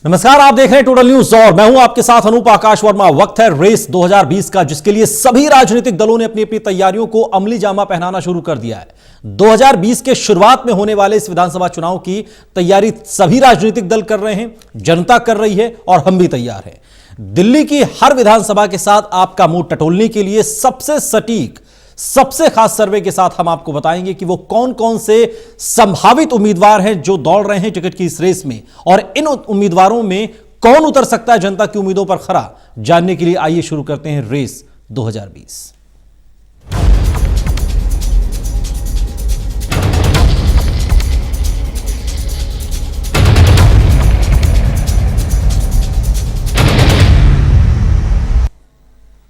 नमस्कार, आप देख रहे हैं टोटल न्यूज और मैं हूं आपके साथ अनूप आकाश वर्मा। वक्त है रेस 2020 का, जिसके लिए सभी राजनीतिक दलों ने अपनी अपनी तैयारियों को अमली जामा पहनाना शुरू कर दिया है। 2020 के शुरुआत में होने वाले इस विधानसभा चुनाव की तैयारी सभी राजनीतिक दल कर रहे हैं, जनता कर रही है और हम भी तैयार हैं। दिल्ली की हर विधानसभा के साथ आपका मुंह टटोलने के लिए सबसे सटीक, सबसे खास सर्वे के साथ हम आपको बताएंगे कि वो कौन कौन से संभावित उम्मीदवार हैं जो दौड़ रहे हैं टिकट की इस रेस में, और इन उम्मीदवारों में कौन उतर सकता है जनता की उम्मीदों पर खरा। जानने के लिए आइए शुरू करते हैं रेस 2020।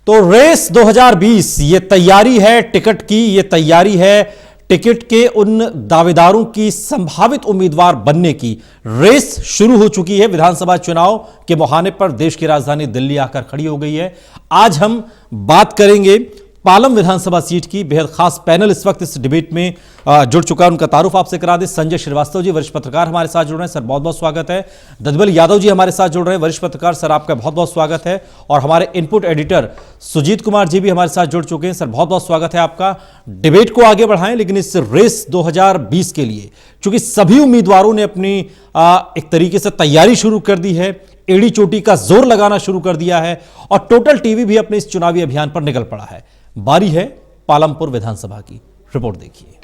तो रेस 2020 ये तैयारी है टिकट की, ये तैयारी है टिकट के उन दावेदारों की, संभावित उम्मीदवार बनने की। रेस शुरू हो चुकी है। विधानसभा चुनाव के मुहाने पर देश की राजधानी दिल्ली आकर खड़ी हो गई है। आज हम बात करेंगे पालम विधानसभा सीट की। बेहद खास पैनल इस वक्त इस डिबेट में जुड़ चुका है। उनका तारुफ आपसे करा दे। संजय श्रीवास्तव जी वरिष्ठ पत्रकार हमारे साथ जुड़ रहे हैं, सर बहुत बहुत स्वागत है। दजबल यादव जी हमारे साथ जुड़ रहे हैं, वरिष्ठ पत्रकार, सर आपका बहुत बहुत स्वागत है। और हमारे इनपुट एडिटर सुजीत कुमार जी भी हमारे साथ जुड़ चुके हैं, सर बहुत बहुत स्वागत है आपका। डिबेट को आगे बढ़ाएं, लेकिन इस रेस 2020 के लिए चूंकि सभी उम्मीदवारों ने अपनी एक तरीके से तैयारी शुरू कर दी है, एड़ी चोटी का जोर लगाना शुरू कर दिया है, और टोटल टीवी भी अपने इस चुनावी अभियान पर निकल पड़ा है। बारी है पालमपुर विधानसभा की। रिपोर्ट देखिए।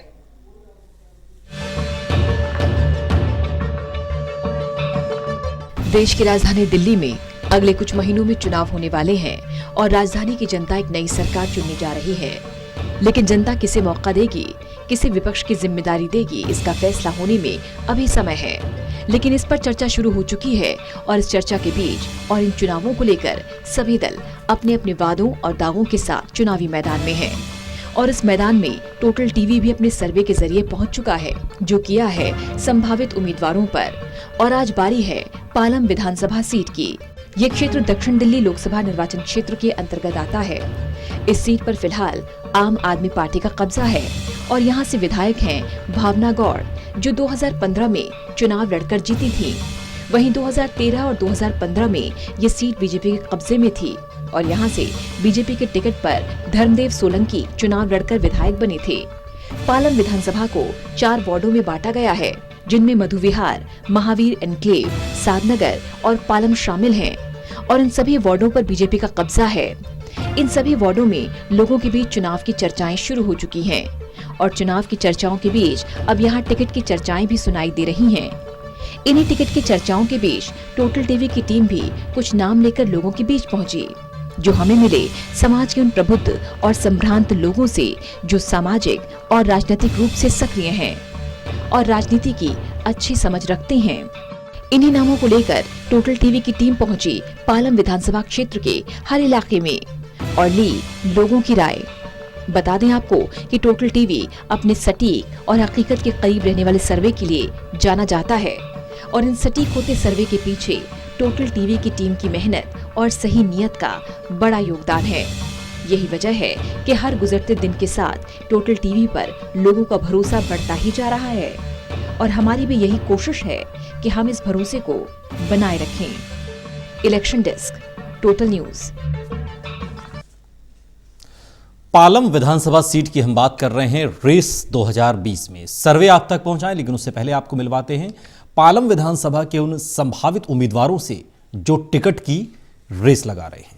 देश की राजधानी दिल्ली में अगले कुछ महीनों में चुनाव होने वाले हैं और राजधानी की जनता एक नई सरकार चुनने जा रही है। लेकिन जनता किसे मौका देगी, किसे विपक्ष की जिम्मेदारी देगी, इसका फैसला होने में अभी समय है। लेकिन इस पर चर्चा शुरू हो चुकी है और इस चर्चा के बीच और इन चुनावों को लेकर सभी दल अपने अपने वादों और दावों के साथ चुनावी मैदान में हैं। और इस मैदान में टोटल टीवी भी अपने सर्वे के जरिए पहुंच चुका है, जो किया है संभावित उम्मीदवारों पर। और आज बारी है पालम विधानसभा सीट की। ये क्षेत्र दक्षिण दिल्ली लोकसभा निर्वाचन क्षेत्र के अंतर्गत आता है। इस सीट पर फिलहाल आम आदमी पार्टी का कब्जा है और यहाँ से विधायक हैं भावना गौड़, जो 2015 में चुनाव लड़कर जीती थी। वहीं 2013 और 2015 में ये सीट बीजेपी के कब्जे में थी और यहाँ से बीजेपी के टिकट पर धर्मदेव सोलंकी चुनाव लड़कर विधायक बने थे। पालम विधानसभा को 4 वार्डों में बांटा गया है, जिनमें मधु विहार, महावीर एनक्लेव, सादनगर और पालम शामिल हैं। और इन सभी वार्डों पर बीजेपी का कब्जा है। इन सभी वार्डों में लोगों के बीच चुनाव की चर्चाएं शुरू हो चुकी हैं और चुनाव की चर्चाओं के बीच अब यहाँ टिकट की चर्चाएं भी सुनाई दे रही हैं। इन्हीं टिकट की चर्चाओं के बीच टोटल टीवी की टीम भी कुछ नाम लेकर लोगों के बीच पहुंची, जो हमें मिले समाज के उन प्रबुद्ध और संभ्रांत लोगों से जो सामाजिक और राजनीतिक रूप से सक्रिय हैं और राजनीति की अच्छी समझ रखते हैं। इन्हीं नामों को लेकर टोटल टीवी की टीम पहुंची पालम विधानसभा क्षेत्र के हर इलाके में और ली लोगों की राय। बता दें आपको कि टोटल टीवी अपने सटीक और हकीकत के करीब रहने वाले सर्वे के लिए जाना जाता है और इन सटीक होते सर्वे के पीछे टोटल टीवी की टीम की मेहनत और सही नियत का बड़ा योगदान है। यही वजह है कि हर गुजरते दिन के साथ टोटल टीवी पर लोगों का भरोसा बढ़ता ही जा रहा है और हमारी भी यही कोशिश है कि हम इस भरोसे को बनाए रखें। Election desk, total news. Palam विधानसभा सीट की हम बात कर रहे हैं रेस 2020 में। सर्वे आप तक पहुंचाएं, लेकिन उससे पहले आपको मिलवाते हैं पालम विधानसभा के उन संभावित उम्मीदवारों से जो टिकट की रेस लगा रहे हैं।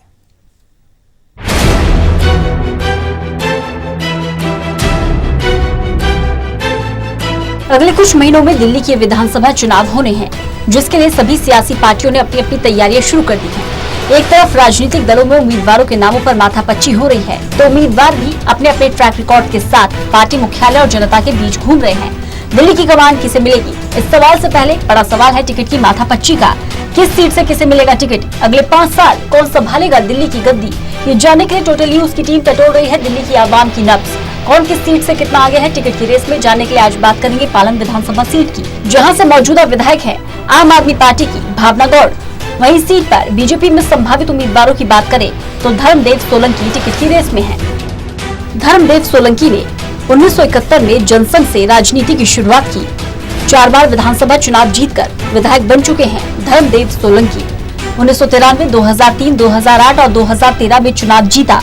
अगले कुछ महीनों में दिल्ली के विधानसभा चुनाव होने हैं, जिसके लिए सभी सियासी पार्टियों ने अपनी अपनी तैयारियां शुरू कर दी हैं। एक तरफ राजनीतिक दलों में उम्मीदवारों के नामों पर माथापच्ची हो रही है, तो उम्मीदवार भी अपने अपने ट्रैक रिकॉर्ड के साथ पार्टी मुख्यालय और जनता के बीच घूम रहे हैं। दिल्ली की कमान किसे मिलेगी, इस सवाल से पहले बड़ा सवाल है टिकट की माथापच्ची का। किस सीट से किसे मिलेगा टिकट, अगले 5 साल कौन संभालेगा दिल्ली की गद्दी, ये जानने के लिए टोटल न्यूज की टीम टटोल रही है दिल्ली की आवाम की नब्ज। कौन किस सीट से कितना आगे है टिकट की रेस में, जानने के लिए आज बात करेंगे पालम विधानसभा सीट की, जहां से मौजूदा विधायक है आम आदमी पार्टी की भावना गौड़। वहीं सीट पर बीजेपी में संभावित उम्मीदवारों की बात करें तो धर्मदेव सोलंकी टिकट की रेस में है। धर्मदेव सोलंकी ने 1971 में जनसंघ से राजनीति की शुरुआत की। 4 बार विधानसभा चुनाव जीतकर विधायक बन चुके हैं धर्मदेव सोलंकी 1993, 2003, 2008 और 2013 में चुनाव जीता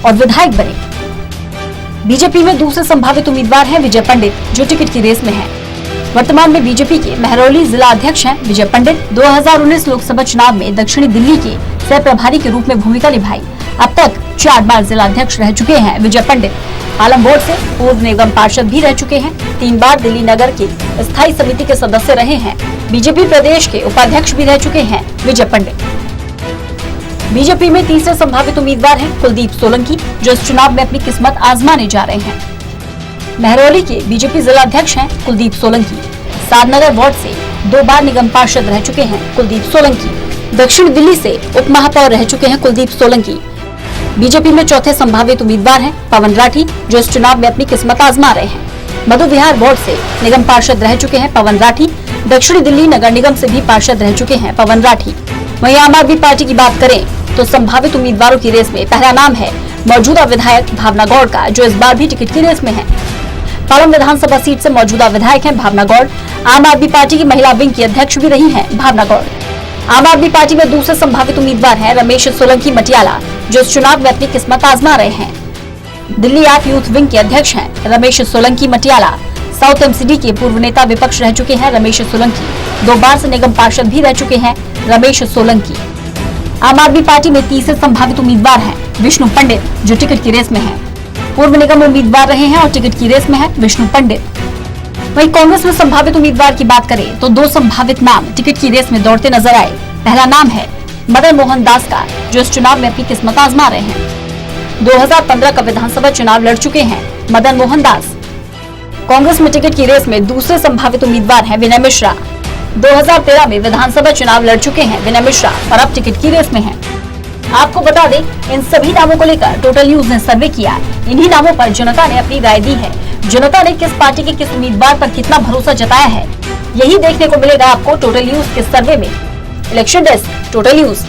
और विधायक बने। बीजेपी में दूसरे संभावित उम्मीदवार हैं विजय पंडित, जो टिकट की रेस में हैं। वर्तमान में बीजेपी के महरौली जिला अध्यक्ष हैं विजय पंडित। 2019 लोकसभा चुनाव में दक्षिणी दिल्ली के सह प्रभारी के रूप में भूमिका निभाई। अब तक 4 बार जिला अध्यक्ष रह चुके हैं विजय पंडित। पालम बोर्ड से पूर्व निगम पार्षद भी रह चुके हैं। 3 बार दिल्ली नगर की स्थायी समिति के सदस्य रहे हैं। बीजेपी प्रदेश के उपाध्यक्ष भी रह चुके हैं विजय पंडित। बीजेपी में तीसरे संभावित उम्मीदवार हैं कुलदीप सोलंकी, जो इस चुनाव में अपनी किस्मत आजमाने जा रहे हैं। महरौली के बीजेपी जिला अध्यक्ष हैं कुलदीप सोलंकी। सादनगर वार्ड से 2 बार निगम पार्षद रह चुके हैं कुलदीप सोलंकी। दक्षिण दिल्ली से उप महापौर रह चुके हैं कुलदीप सोलंकी। बीजेपी में चौथे संभावित उम्मीदवार हैं पवन राठी, जो इस चुनाव में अपनी किस्मत आजमा रहे हैं। मधु विहार वार्ड से निगम पार्षद रह चुके हैं पवन राठी। दक्षिणी दिल्ली नगर निगम से भी पार्षद रह चुके हैं पवन राठी। वहीं आम आदमी पार्टी की बात करें तो संभावित उम्मीदवारों की रेस में पहला नाम है मौजूदा विधायक भावना गौड़ का, जो इस बार भी टिकट की रेस में है। पालम विधानसभा सीट से मौजूदा विधायक हैं भावना गौड़। आम आदमी पार्टी की महिला विंग की अध्यक्ष भी रही हैं भावना गौड़। आम आदमी पार्टी में दूसरे संभावित उम्मीदवार हैं रमेश सोलंकी मटियाला, जो इस चुनाव में अपनी किस्मत आजमा रहे हैं। दिल्ली आप यूथ विंग के अध्यक्ष हैं रमेश सोलंकी मटियाला। साउथ एमसीडी के पूर्व नेता विपक्ष रह चुके हैं रमेश सोलंकी। 2 बार से निगम पार्षद भी रह चुके हैं रमेश सोलंकी। आम आदमी पार्टी में तीसरे संभावित उम्मीदवार हैं विष्णु पंडित, जो टिकट की रेस में हैं। पूर्व निगम उम्मीदवार रहे हैं और टिकट की रेस में है विष्णु पंडित। वहीं कांग्रेस में संभावित उम्मीदवार की बात करें तो 2 संभावित नाम टिकट की रेस में दौड़ते नजर आए। पहला नाम है मदन मोहन दास का, जो इस चुनाव में अपनी किस्मत आजमा रहे हैं। 2015 का विधानसभा चुनाव लड़ चुके हैं मदन मोहन दास। कांग्रेस में टिकट की रेस में दूसरे संभावित उम्मीदवार हैं विनय मिश्रा। 2013 में विधानसभा चुनाव लड़ चुके हैं विनय मिश्रा और अब टिकट की रेस में हैं। आपको बता दें, इन सभी नामों को लेकर टोटल न्यूज ने सर्वे किया। इन्हीं नामों पर जनता ने अपनी राय दी है। जनता ने किस पार्टी के किस उम्मीदवार पर कितना भरोसा जताया है, यही देखने को मिलेगा आपको टोटल न्यूज के सर्वे में। Election desk, total news.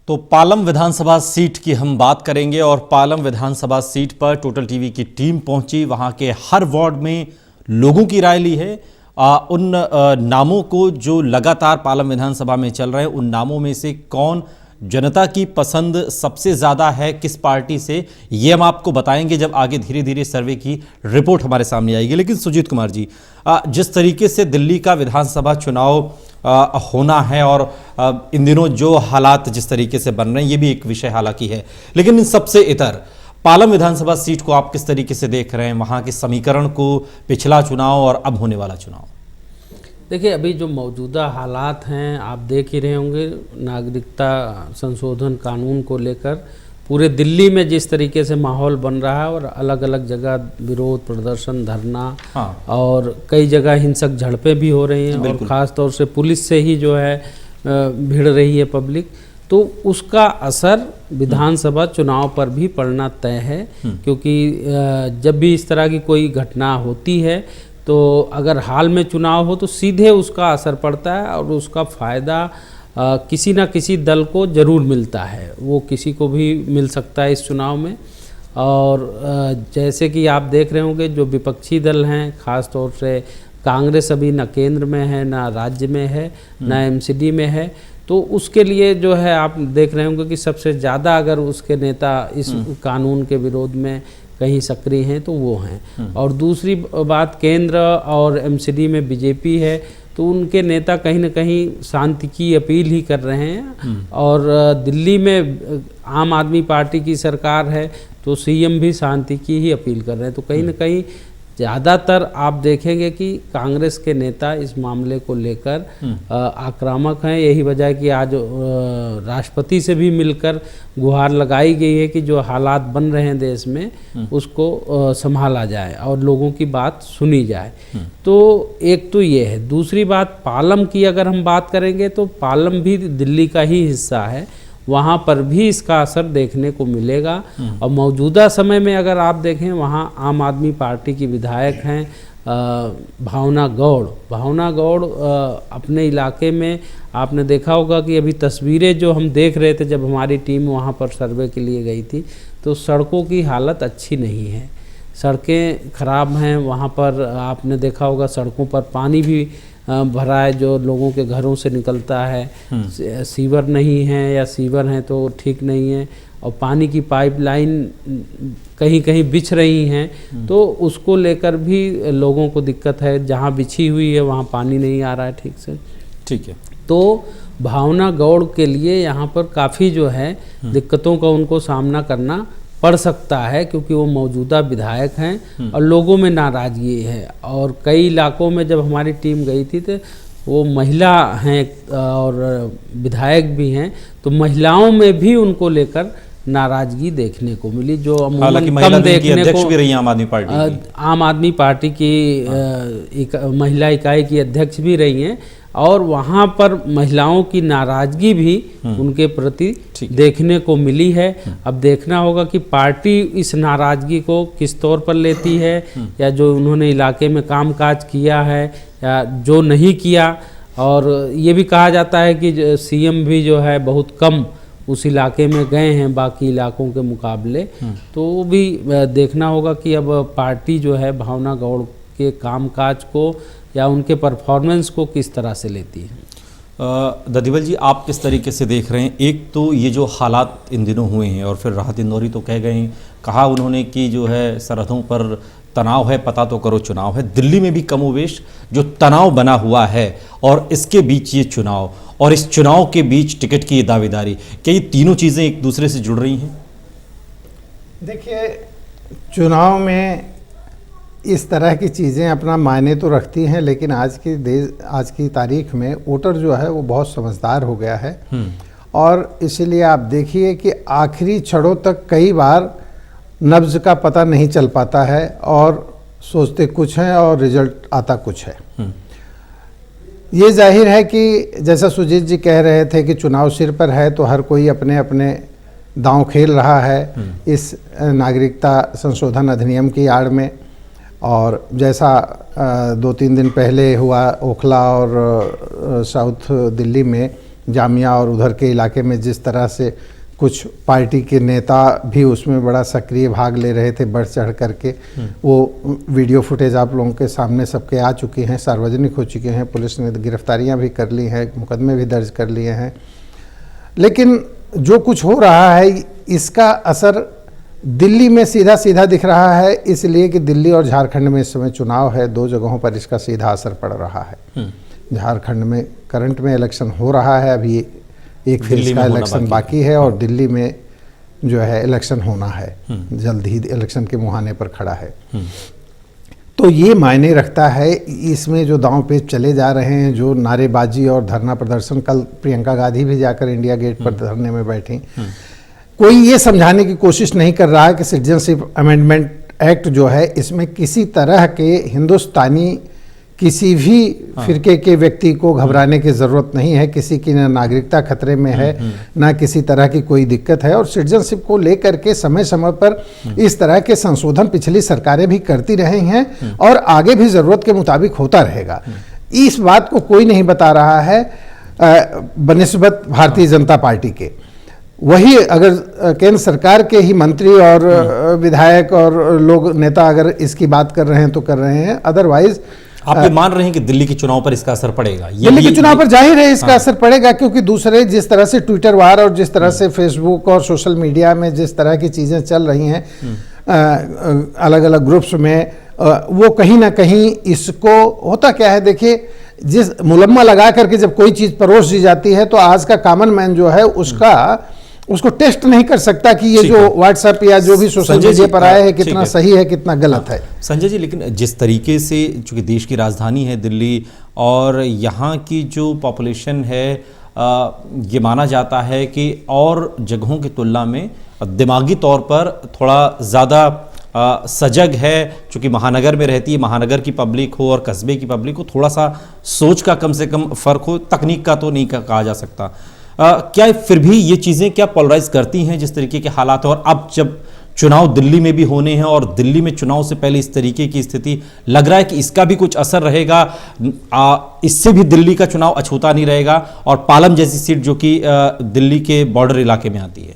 तो पालम विधानसभा सीट की हम बात करेंगे और पालम विधानसभा सीट पर टोटल टीवी की टीम पहुंची। वहां के हर वार्ड में लोगों की राय ली है। उन नामों को जो लगातार पालम विधानसभा में चल रहे हैं, उन नामों में से कौन जनता की पसंद सबसे ज़्यादा है, किस पार्टी से, ये हम आपको बताएंगे जब आगे धीरे धीरे सर्वे की रिपोर्ट हमारे सामने आएगी। लेकिन सुजीत कुमार जी, जिस तरीके से दिल्ली का विधानसभा चुनाव होना है और इन दिनों जो हालात जिस तरीके से बन रहे हैं, ये भी एक विषय हालांकि है, लेकिन इन सबसे इतर पालम विधानसभा सीट को आप किस तरीके से देख रहे हैं, वहाँ के समीकरण को, पिछला चुनाव और अब होने वाला चुनाव? देखिए, अभी जो मौजूदा हालात हैं आप देख ही रहे होंगे। नागरिकता संशोधन कानून को लेकर पूरे दिल्ली में जिस तरीके से माहौल बन रहा है और अलग अलग जगह विरोध प्रदर्शन, धरना और कई जगह हिंसक झड़पें भी हो रही हैं और ख़ास तौर से पुलिस से ही जो है भिड़ रही है पब्लिक, तो उसका असर विधानसभा चुनाव पर भी पड़ना तय है। क्योंकि जब भी इस तरह की कोई घटना होती है तो अगर हाल में चुनाव हो तो सीधे उसका असर पड़ता है और उसका फ़ायदा किसी न किसी दल को ज़रूर मिलता है। वो किसी को भी मिल सकता है इस चुनाव में। और जैसे कि आप देख रहे होंगे, जो विपक्षी दल हैं, ख़ास तौर से कांग्रेस अभी न केंद्र में है, न राज्य में है, न एमसीडी में है, तो उसके लिए जो है आप देख रहे होंगे कि सबसे ज़्यादा अगर उसके नेता इस कानून के विरोध में कहीं सक्रिय हैं तो वो हैं। और दूसरी बात, केंद्र और एमसीडी में बीजेपी है, तो उनके नेता कहीं ना कहीं शांति की अपील ही कर रहे हैं। और दिल्ली में आम आदमी पार्टी की सरकार है तो सीएम भी शांति की ही अपील कर रहे हैं। तो कहीं ना कहीं ज़्यादातर आप देखेंगे कि कांग्रेस के नेता इस मामले को लेकर आक्रामक हैं। यही वजह है कि आज राष्ट्रपति से भी मिलकर गुहार लगाई गई है कि जो हालात बन रहे हैं देश में उसको संभाला जाए और लोगों की बात सुनी जाए। तो एक तो ये है। दूसरी बात, पालम की अगर हम बात करेंगे तो पालम भी दिल्ली का ही हिस्सा है, वहाँ पर भी इसका असर देखने को मिलेगा। और मौजूदा समय में अगर आप देखें, वहाँ आम आदमी पार्टी की विधायक हैं भावना गौड़। भावना गौड़ अपने इलाके में आपने देखा होगा कि अभी तस्वीरें जो हम देख रहे थे जब हमारी टीम वहाँ पर सर्वे के लिए गई थी, तो सड़कों की हालत अच्छी नहीं है। सड़कें खराब हैं, वहाँ पर आपने देखा होगा सड़कों पर पानी भी भरा है जो लोगों के घरों से निकलता है, सीवर नहीं है या सीवर हैं तो ठीक नहीं है, और पानी की पाइपलाइन कहीं कहीं बिछ रही हैं, तो उसको लेकर भी लोगों को दिक्कत है। जहाँ बिछी हुई है वहाँ पानी नहीं आ रहा है ठीक से। ठीक है। तो भावना गौड़ के लिए यहाँ पर काफ़ी जो है दिक्कतों का उनको सामना करना पड़ सकता है, क्योंकि वो मौजूदा विधायक हैं और लोगों में नाराज़गी है। और कई इलाकों में जब हमारी टीम गई थी तो वो महिला हैं और विधायक भी हैं, तो महिलाओं में भी उनको लेकर नाराजगी देखने को मिली, जो हालांकि कम महिला देखने अध्यक्ष को भी रही आम आदमी पार्टी की। आम आदमी पार्टी की महिला इकाई की अध्यक्ष भी रही हैं, और वहाँ पर महिलाओं की नाराजगी भी उनके प्रति देखने को मिली है। अब देखना होगा कि पार्टी इस नाराजगी को किस तौर पर लेती है, या जो उन्होंने इलाके में कामकाज किया है या जो नहीं किया। और ये भी कहा जाता है कि सीएम भी जो है बहुत कम उस इलाके में गए हैं बाकी इलाकों के मुकाबले, तो वो भी देखना होगा कि अब पार्टी जो है भावना गौड़ के कामकाज को या उनके परफॉर्मेंस को किस तरह से लेती है। ददीवल जी, आप किस तरीके से देख रहे हैं? एक तो ये जो हालात इन दिनों हुए हैं, और फिर राहत इंदौरी तो कह गए, कहा उन्होंने कि जो है सरहदों पर तनाव है, पता तो करो चुनाव है। दिल्ली में भी कमोवेश जो तनाव बना हुआ है, और इसके बीच ये चुनाव, और इस चुनाव के बीच टिकट की ये दावेदारी, क्या ये तीनों चीज़ें एक दूसरे से जुड़ रही हैं? देखिए, चुनाव में इस तरह की चीज़ें अपना मायने तो रखती हैं, लेकिन आज की तारीख में वोटर जो है वो बहुत समझदार हो गया है, और इसीलिए आप देखिए कि आखिरी क्षणों तक कई बार नब्ज का पता नहीं चल पाता है, और सोचते कुछ हैं और रिजल्ट आता कुछ है। ये जाहिर है कि जैसा सुजीत जी कह रहे थे कि चुनाव सिर पर है, तो हर कोई अपने अपने दांव खेल रहा है इस नागरिकता संशोधन अधिनियम की आड़ में। और जैसा 2-3 दिन पहले हुआ ओखला और साउथ दिल्ली में जामिया और उधर के इलाके में, जिस तरह से कुछ पार्टी के नेता भी उसमें बड़ा सक्रिय भाग ले रहे थे बढ़ चढ़ करके, वो वीडियो फुटेज आप लोगों के सामने सबके आ चुके हैं, सार्वजनिक हो चुके हैं, पुलिस ने गिरफ्तारियां भी कर ली हैं, मुकदमे भी दर्ज कर लिए हैं। लेकिन जो कुछ हो रहा है इसका असर दिल्ली में सीधा सीधा दिख रहा है, इसलिए कि दिल्ली और झारखंड में इस समय चुनाव है, 2 जगहों पर इसका सीधा असर पड़ रहा है। झारखंड में करंट में इलेक्शन हो रहा है, अभी एक फेज का इलेक्शन बाकी है, और दिल्ली में जो है इलेक्शन होना है, जल्द ही इलेक्शन के मुहाने पर खड़ा है। तो ये मायने रखता है। इसमें जो दांव पेच चले जा रहे हैं, जो नारेबाजी और धरना प्रदर्शन, कल प्रियंका गांधी भी जाकर इंडिया गेट पर धरने में बैठी, कोई ये समझाने की कोशिश नहीं कर रहा है कि सिटीजनशिप अमेंडमेंट एक्ट जो है, इसमें किसी तरह के हिंदुस्तानी किसी भी फिरके के व्यक्ति को घबराने की ज़रूरत नहीं है। किसी की ना नागरिकता खतरे में है, ना किसी तरह की कोई दिक्कत है। और सिटीजनशिप को लेकर के समय समय पर इस तरह के संशोधन पिछली सरकारें भी करती रही हैं, और आगे भी ज़रूरत के मुताबिक होता रहेगा। इस बात को कोई नहीं बता रहा है बनिस्बत भारतीय जनता पार्टी के। वही अगर केंद्र सरकार के ही मंत्री और विधायक और लोग नेता अगर इसकी बात कर रहे हैं तो कर रहे हैं, अदरवाइज आप ये मान रहे हैं कि दिल्ली के चुनाव पर इसका असर पड़ेगा? दिल्ली के चुनाव पर जाहिर है इसका असर पड़ेगा, क्योंकि दूसरे जिस तरह से ट्विटर वार और जिस तरह से फेसबुक और सोशल मीडिया में जिस तरह की चीज़ें चल रही हैं अलग अलग ग्रुप्स में, वो कहीं ना कहीं इसको होता क्या है, देखिए जिस मुलम्मा लगा करके जब कोई चीज़ परोस दी जाती है, तो आज का कॉमन मैन जो है उसको टेस्ट नहीं कर सकता कि ये जो व्हाट्सएप या जो भी सोशल मीडिया पर आया है कितना सही है कितना गलत है। संजय जी, लेकिन जिस तरीके से चूंकि देश की राजधानी है दिल्ली, और यहाँ की जो पॉपुलेशन है ये माना जाता है कि और जगहों की तुलना में दिमागी तौर पर थोड़ा ज़्यादा सजग है, चूँकि महानगर में रहती है, महानगर की पब्लिक हो और कस्बे की पब्लिक हो, थोड़ा सा सोच का कम से कम फ़र्क हो, तकनीक का तो नहीं कहा जा सकता। क्या फिर भी ये चीज़ें क्या पोलराइज करती हैं जिस तरीके के हालात? और अब जब चुनाव दिल्ली में भी होने हैं, और दिल्ली में चुनाव से पहले इस तरीके की स्थिति, लग रहा है कि इसका भी कुछ असर रहेगा, इससे भी दिल्ली का चुनाव अछूता नहीं रहेगा, और पालम जैसी सीट जो कि दिल्ली के बॉर्डर इलाके में आती है।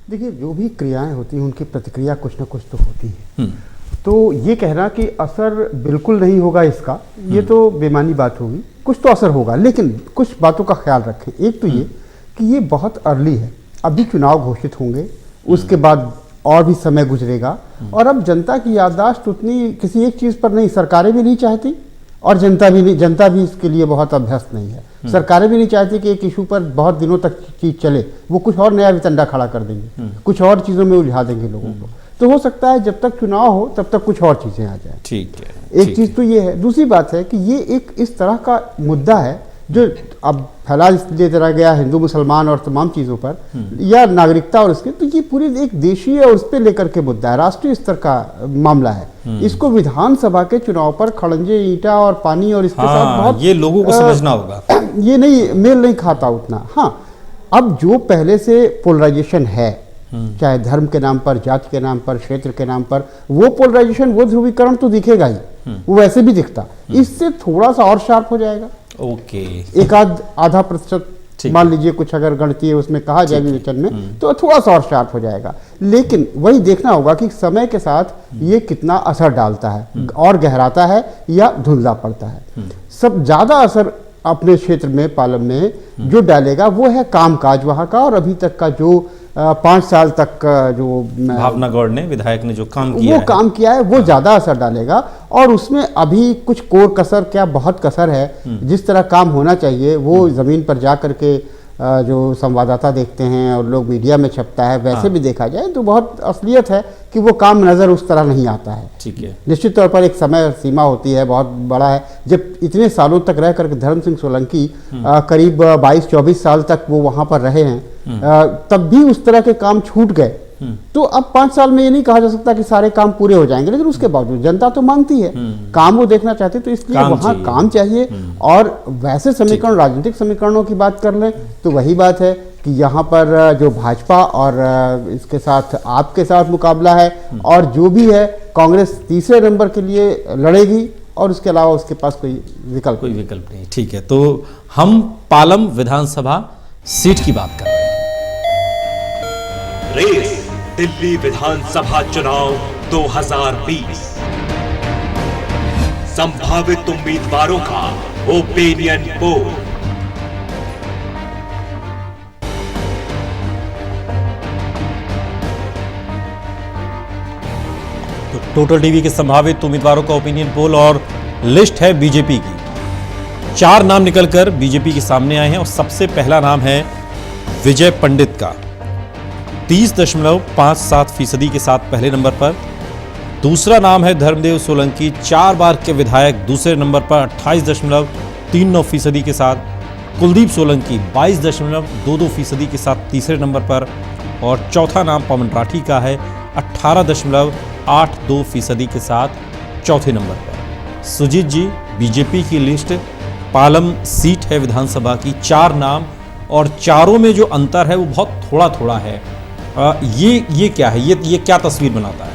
देखिए, जो भी क्रियाएं होती हैं उनकी प्रतिक्रिया कुछ ना कुछ तो होती है। तो ये कहना कि असर बिल्कुल नहीं होगा इसका, ये तो बेमानी बात होगी। कुछ तो असर होगा, लेकिन कुछ बातों का ख्याल रखें। एक तो ये कि ये बहुत अर्ली है, अभी चुनाव घोषित होंगे, उसके बाद और भी समय गुजरेगा, और अब जनता की याददाश्त उतनी किसी एक चीज़ पर नहीं, सरकारें भी नहीं चाहती और जनता भी इसके लिए बहुत अभ्यस्त नहीं है। सरकारें भी नहीं चाहती कि एक इशू पर बहुत दिनों तक चीज़ चले, वो कुछ और नया वितंडा खड़ा कर देंगे, कुछ और चीज़ों में उलझा देंगे लोगों को। तो हो सकता है जब तक चुनाव हो तब तक कुछ और चीज़ें आ जाए। ठीक है, एक चीज़ तो ये है। दूसरी बात है कि ये एक इस तरह का मुद्दा है जो अब फैला इसलिए तरह गया हिंदू मुसलमान और तमाम चीज़ों पर, या नागरिकता और इसके, तो ये पूरी एक देशीय और उस पर लेकर के मुद्दा है, राष्ट्रीय स्तर का मामला है। इसको विधानसभा के चुनाव पर खड़ंजे ईंटा और पानी और इसके साथ बहुत ये लोगों को समझना होगा, ये नहीं मेल नहीं खाता उतना। हाँ, अब जो पहले से पोलराइजेशन है, चाहे धर्म के नाम पर, जाति के नाम पर, क्षेत्र के नाम पर, वो पोलराइजेशन, वो ध्रुवीकरण तो दिखेगा ही, वो वैसे भी दिखता, इससे थोड़ा सा और शार्प हो जाएगा। ओके, एक आधा प्रतिशत मान लीजिए, कुछ अगर गणितीय उसमें कहा जाए विवेचन में, तो थोड़ा सा और शार्प हो जाएगा। लेकिन वही देखना होगा कि समय के साथ ये कितना असर डालता है, और गहराता है या धुंधला पड़ता है। सब ज्यादा असर अपने क्षेत्र में, पालम में जो डालेगा वो है कामकाज वहाँ का, और अभी तक का जो 5 साल तक जो भावना गौड़ ने, विधायक ने जो काम किया है वो ज्यादा असर डालेगा। और उसमें अभी कुछ कोर कसर, क्या बहुत कसर है, जिस तरह काम होना चाहिए वो जमीन पर जा करके जो संवाददाता देखते हैं और लोग मीडिया में छपता है, वैसे भी देखा जाए तो बहुत असलियत है कि वो काम नजर उस तरह नहीं आता है। ठीक है, निश्चित तौर पर एक समय सीमा होती है, बहुत बड़ा है। जब इतने सालों तक रह करके धर्म सिंह सोलंकी करीब 22-24 साल तक वो वहां पर रहे हैं, तब भी उस तरह के काम छूट गए। तो अब 5 साल में ये नहीं कहा जा सकता कि सारे काम पूरे हो जाएंगे, लेकिन उसके बावजूद जनता तो मांगती है, काम वो देखना चाहती है, तो इसलिए वहां काम चाहिए। और वैसे समीकरण, राजनीतिक समीकरणों की बात कर लें तो वही बात है कि यहाँ पर जो भाजपा और इसके साथ आपके साथ मुकाबला है, और जो भी है कांग्रेस तीसरे नंबर के लिए लड़ेगी, और उसके अलावा उसके पास कोई विकल्प नहीं। ठीक है, तो हम पालम विधानसभा सीट की बात कर रहे हैं। रेस दिल्ली विधानसभा चुनाव 2020, संभावित उम्मीदवारों का ओपिनियन पोल। तो टोटल टीवी के संभावित उम्मीदवारों का ओपिनियन पोल और लिस्ट है बीजेपी की। 4 नाम निकलकर बीजेपी के सामने आए हैं, और सबसे पहला नाम है विजय पंडित का, 30.57% के साथ पहले नंबर पर। दूसरा नाम है धर्मदेव सोलंकी, 4 बार के विधायक, दूसरे नंबर पर 28.39% के साथ। कुलदीप सोलंकी 22.22% के साथ तीसरे नंबर पर। और चौथा नाम पवन राठी का है 18.82% के साथ चौथे नंबर पर। सुजीत जी, बीजेपी की लिस्ट, पालम सीट है विधानसभा की, 4 नाम, और चारों में जो अंतर है वो बहुत थोड़ा थोड़ा है। ये क्या है, ये क्या तस्वीर बनाता है?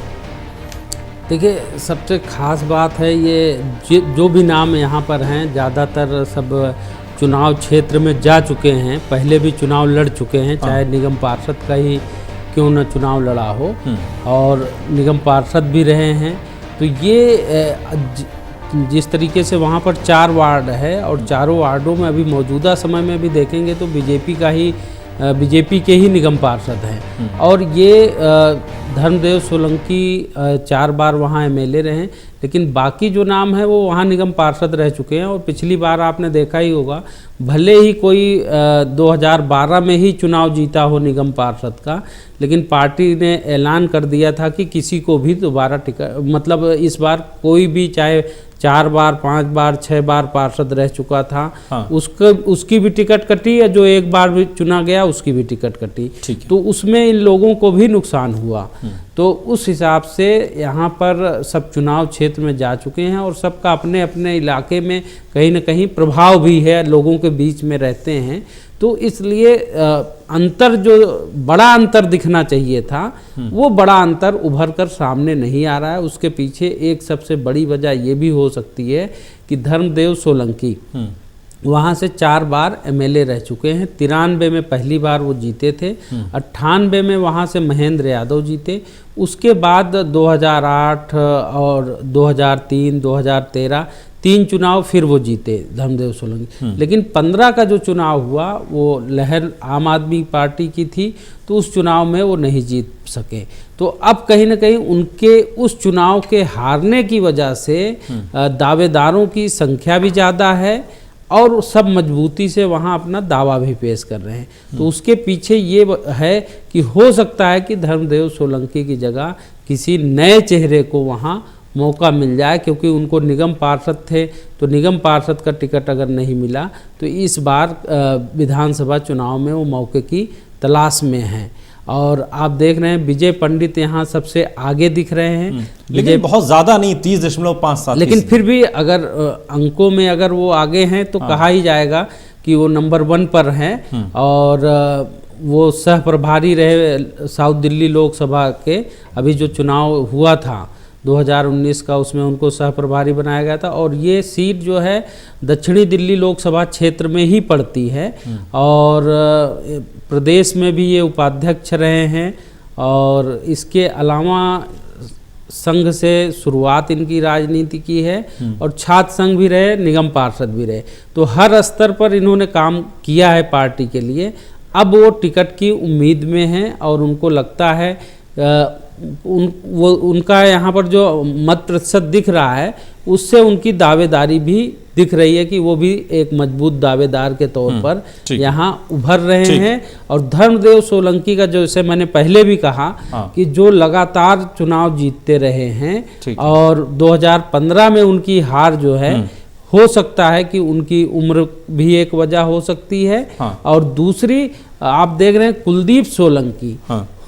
देखिए, सबसे खास बात है ये जो भी नाम यहाँ पर हैं, ज़्यादातर सब चुनाव क्षेत्र में जा चुके हैं, पहले भी चुनाव लड़ चुके हैं, चाहे निगम पार्षद का ही क्यों न चुनाव लड़ा हो, और निगम पार्षद भी रहे हैं। तो ये जिस तरीके से वहाँ पर 4 वार्ड है, और चारों वार्डों में अभी मौजूदा समय में भी देखेंगे तो बीजेपी के ही निगम पार्षद हैं। और ये धर्मदेव सोलंकी 4 बार वहाँ एमएलए रहे, लेकिन बाकी जो नाम है वो वहाँ निगम पार्षद रह चुके हैं। और पिछली बार आपने देखा ही होगा, भले ही कोई 2012 में ही चुनाव जीता हो निगम पार्षद का, लेकिन पार्टी ने ऐलान कर दिया था कि किसी को भी दोबारा टिकट, मतलब इस बार कोई भी चाहे 4 बार, 5 बार, 6 बार पार्षद रह चुका था, उसकी भी टिकट कटी, या जो 1 बार भी चुना गया उसकी भी टिकट कटी। तो उसमें इन लोगों को भी नुकसान हुआ। तो उस हिसाब से यहाँ पर सब चुनाव क्षेत्र में जा चुके हैं, और सबका अपने अपने इलाके में कहीं न कहीं प्रभाव भी है, लोगों के बीच में रहते हैं। तो इसलिए अंतर, जो बड़ा अंतर दिखना चाहिए था, वो बड़ा अंतर उभर कर सामने नहीं आ रहा है। उसके पीछे एक सबसे बड़ी वजह ये भी हो सकती है कि धर्मदेव सोलंकी वहाँ से 4 बार एमएलए रह चुके हैं। 93 में पहली बार वो जीते थे, 98 में वहाँ से महेंद्र यादव जीते, उसके बाद 2008 और 2003, 2013 3 चुनाव फिर वो जीते धर्मदेव सोलंकी। लेकिन 15 का जो चुनाव हुआ वो लहर आम आदमी पार्टी की थी, तो उस चुनाव में वो नहीं जीत सके। तो अब कहीं ना कहीं उनके उस चुनाव के हारने की वजह से दावेदारों की संख्या भी ज़्यादा है और सब मजबूती से वहाँ अपना दावा भी पेश कर रहे हैं। तो उसके पीछे ये है कि हो सकता है कि धर्मदेव सोलंकी की जगह किसी नए चेहरे को वहाँ मौका मिल जाए, क्योंकि उनको निगम पार्षद थे, तो निगम पार्षद का टिकट अगर नहीं मिला तो इस बार विधानसभा चुनाव में वो मौके की तलाश में हैं। और आप देख रहे हैं विजय पंडित यहाँ सबसे आगे दिख रहे हैं, लेकिन बहुत ज़्यादा नहीं, 30.57। लेकिन फिर भी अगर अंकों में अगर वो आगे हैं तो कहा ही जाएगा कि वो नंबर 1 पर हैं। और वो सह प्रभारी रहे साउथ दिल्ली लोकसभा के, अभी जो चुनाव हुआ था 2019 का, उसमें उनको सह प्रभारी बनाया गया था। और ये सीट जो है दक्षिणी दिल्ली लोकसभा क्षेत्र में ही पड़ती है, और प्रदेश में भी ये उपाध्यक्ष रहे हैं। और इसके अलावा संघ से शुरुआत इनकी राजनीति की है, और छात्र संघ भी रहे, निगम पार्षद भी रहे, तो हर स्तर पर इन्होंने काम किया है पार्टी के लिए। अब वो टिकट की उम्मीद में हैं और उनको लगता है उनका यहाँ पर जो मत प्रतिशत दिख रहा है उससे उनकी दावेदारी भी दिख रही है कि वो भी एक मजबूत दावेदार के तौर पर यहाँ उभर रहे हैं। और धर्मदेव सोलंकी का, जैसे मैंने पहले भी कहा कि जो लगातार चुनाव जीतते रहे हैं, और 2015 में उनकी हार जो है हो सकता है कि उनकी उम्र भी एक वजह हो सकती है। और दूसरी आप देख रहे हैं कुलदीप सोलंकी,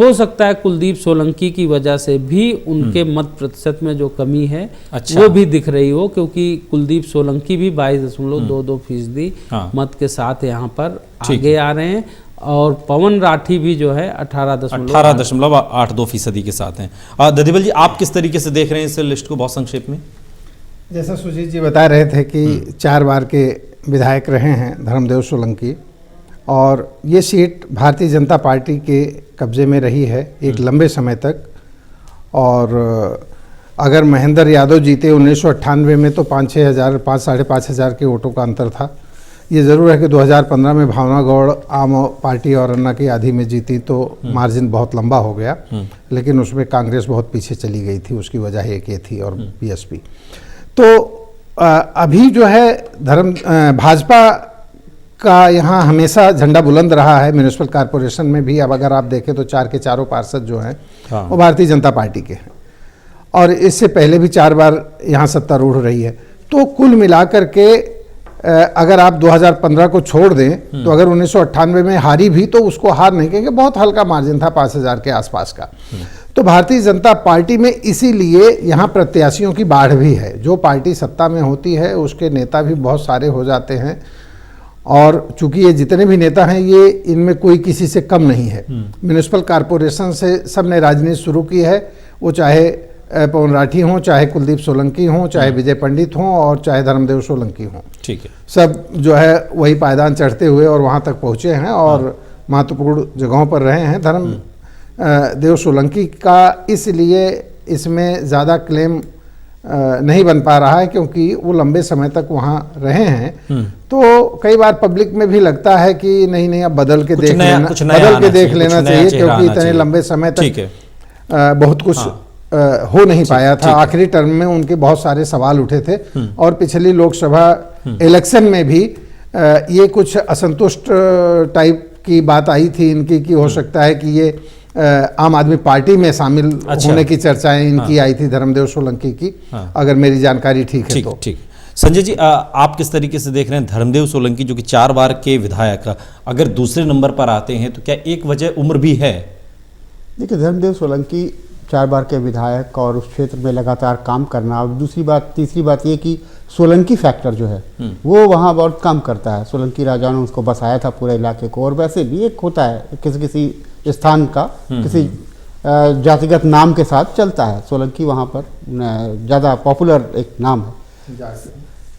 हो सकता है कुलदीप सोलंकी की वजह से भी उनके मत प्रतिशत में जो कमी है वो भी दिख रही हो, क्योंकि कुलदीप सोलंकी भी 22.22% मत के साथ यहाँ पर आगे आ रहे हैं। और पवन राठी भी जो है 18.82% के साथ हैं। ददीबल जी, आप किस तरीके से देख रहे हैं इस लिस्ट को बहुत संक्षेप में? जैसा सुजीत जी बता रहे थे कि 4 बार के विधायक रहे हैं धर्मदेव सोलंकी, और ये सीट भारतीय जनता पार्टी के कब्जे में रही है एक लंबे समय तक। और अगर महेंद्र यादव जीते 1998 में तो 5-6 हज़ार 5-5.5 हज़ार के वोटों का अंतर था। ये ज़रूर है कि 2015 में भावना गौड़ आम पार्टी और अन्ना की आधी में जीती तो मार्जिन बहुत लंबा हो गया, लेकिन उसमें कांग्रेस बहुत पीछे चली गई थी, उसकी वजह एक ये थी, और बीएसपी। तो अभी जो है भाजपा का यहाँ हमेशा झंडा बुलंद रहा है। म्यूनिसिपल कॉरपोरेशन में भी अब अगर आप देखें तो 4 के 4 पार्षद जो हैं वो भारतीय जनता पार्टी के हैं, और इससे पहले भी 4 बार यहाँ सत्तारूढ़ रही है। तो कुल मिलाकर के अगर आप 2015 को छोड़ दें तो अगर 1998 में हारी भी तो उसको हार नहीं कहेंगे, बहुत हल्का मार्जिन था 5,000 के आसपास का। तो भारतीय जनता पार्टी में इसीलिए यहाँ प्रत्याशियों की बाढ़ भी है। जो पार्टी सत्ता में होती है उसके नेता भी बहुत सारे हो जाते हैं, और चूंकि ये जितने भी नेता हैं ये इनमें कोई किसी से कम नहीं है। म्यूनिसिपल कॉरपोरेशन से सब ने राजनीति शुरू की है, वो चाहे पवन राठी हों, चाहे कुलदीप सोलंकी हों, चाहे विजय पंडित हों, और चाहे धर्मदेव सोलंकी हों। ठीक है, सब जो है वही पायदान चढ़ते हुए और वहाँ तक पहुँचे हैं और महत्वपूर्ण जगहों पर रहे हैं। धर्मदेव सोलंकी का इसलिए इसमें ज़्यादा क्लेम नहीं बन पा रहा है क्योंकि वो लंबे समय तक वहाँ रहे हैं। तो कई बार पब्लिक में भी लगता है कि नहीं अब बदल के देख लेना चाहिए, क्योंकि इतने लंबे समय तक बहुत कुछ हो नहीं पाया था। आखिरी टर्म में उनके बहुत सारे सवाल उठे थे, और पिछली लोकसभा इलेक्शन में भी ये कुछ असंतुष्ट टाइप की बात आई थी इनकी कि हो सकता है कि ये आम आदमी पार्टी में शामिल होने की चर्चाएं इनकी आई थी धर्मदेव सोलंकी की, अगर मेरी जानकारी ठीक है तो। ठीक संजय जी, आप किस तरीके से देख रहे हैं धर्मदेव सोलंकी जो कि 4 बार के विधायक अगर दूसरे नंबर पर आते हैं तो क्या एक वजह उम्र भी है? देखिए, धर्मदेव सोलंकी 4 बार के विधायक और उस क्षेत्र में लगातार काम करना, और दूसरी बात तीसरी बात ये कि सोलंकी फैक्टर जो है वो वहाँ बहुत काम करता है। सोलंकी राजा ने उसको बसाया था पूरे इलाके को, और वैसे भी एक होता है किसी स्थान का किसी जातिगत नाम के साथ चलता है। सोलंकी वहाँ पर ज़्यादा पॉपुलर एक नाम है।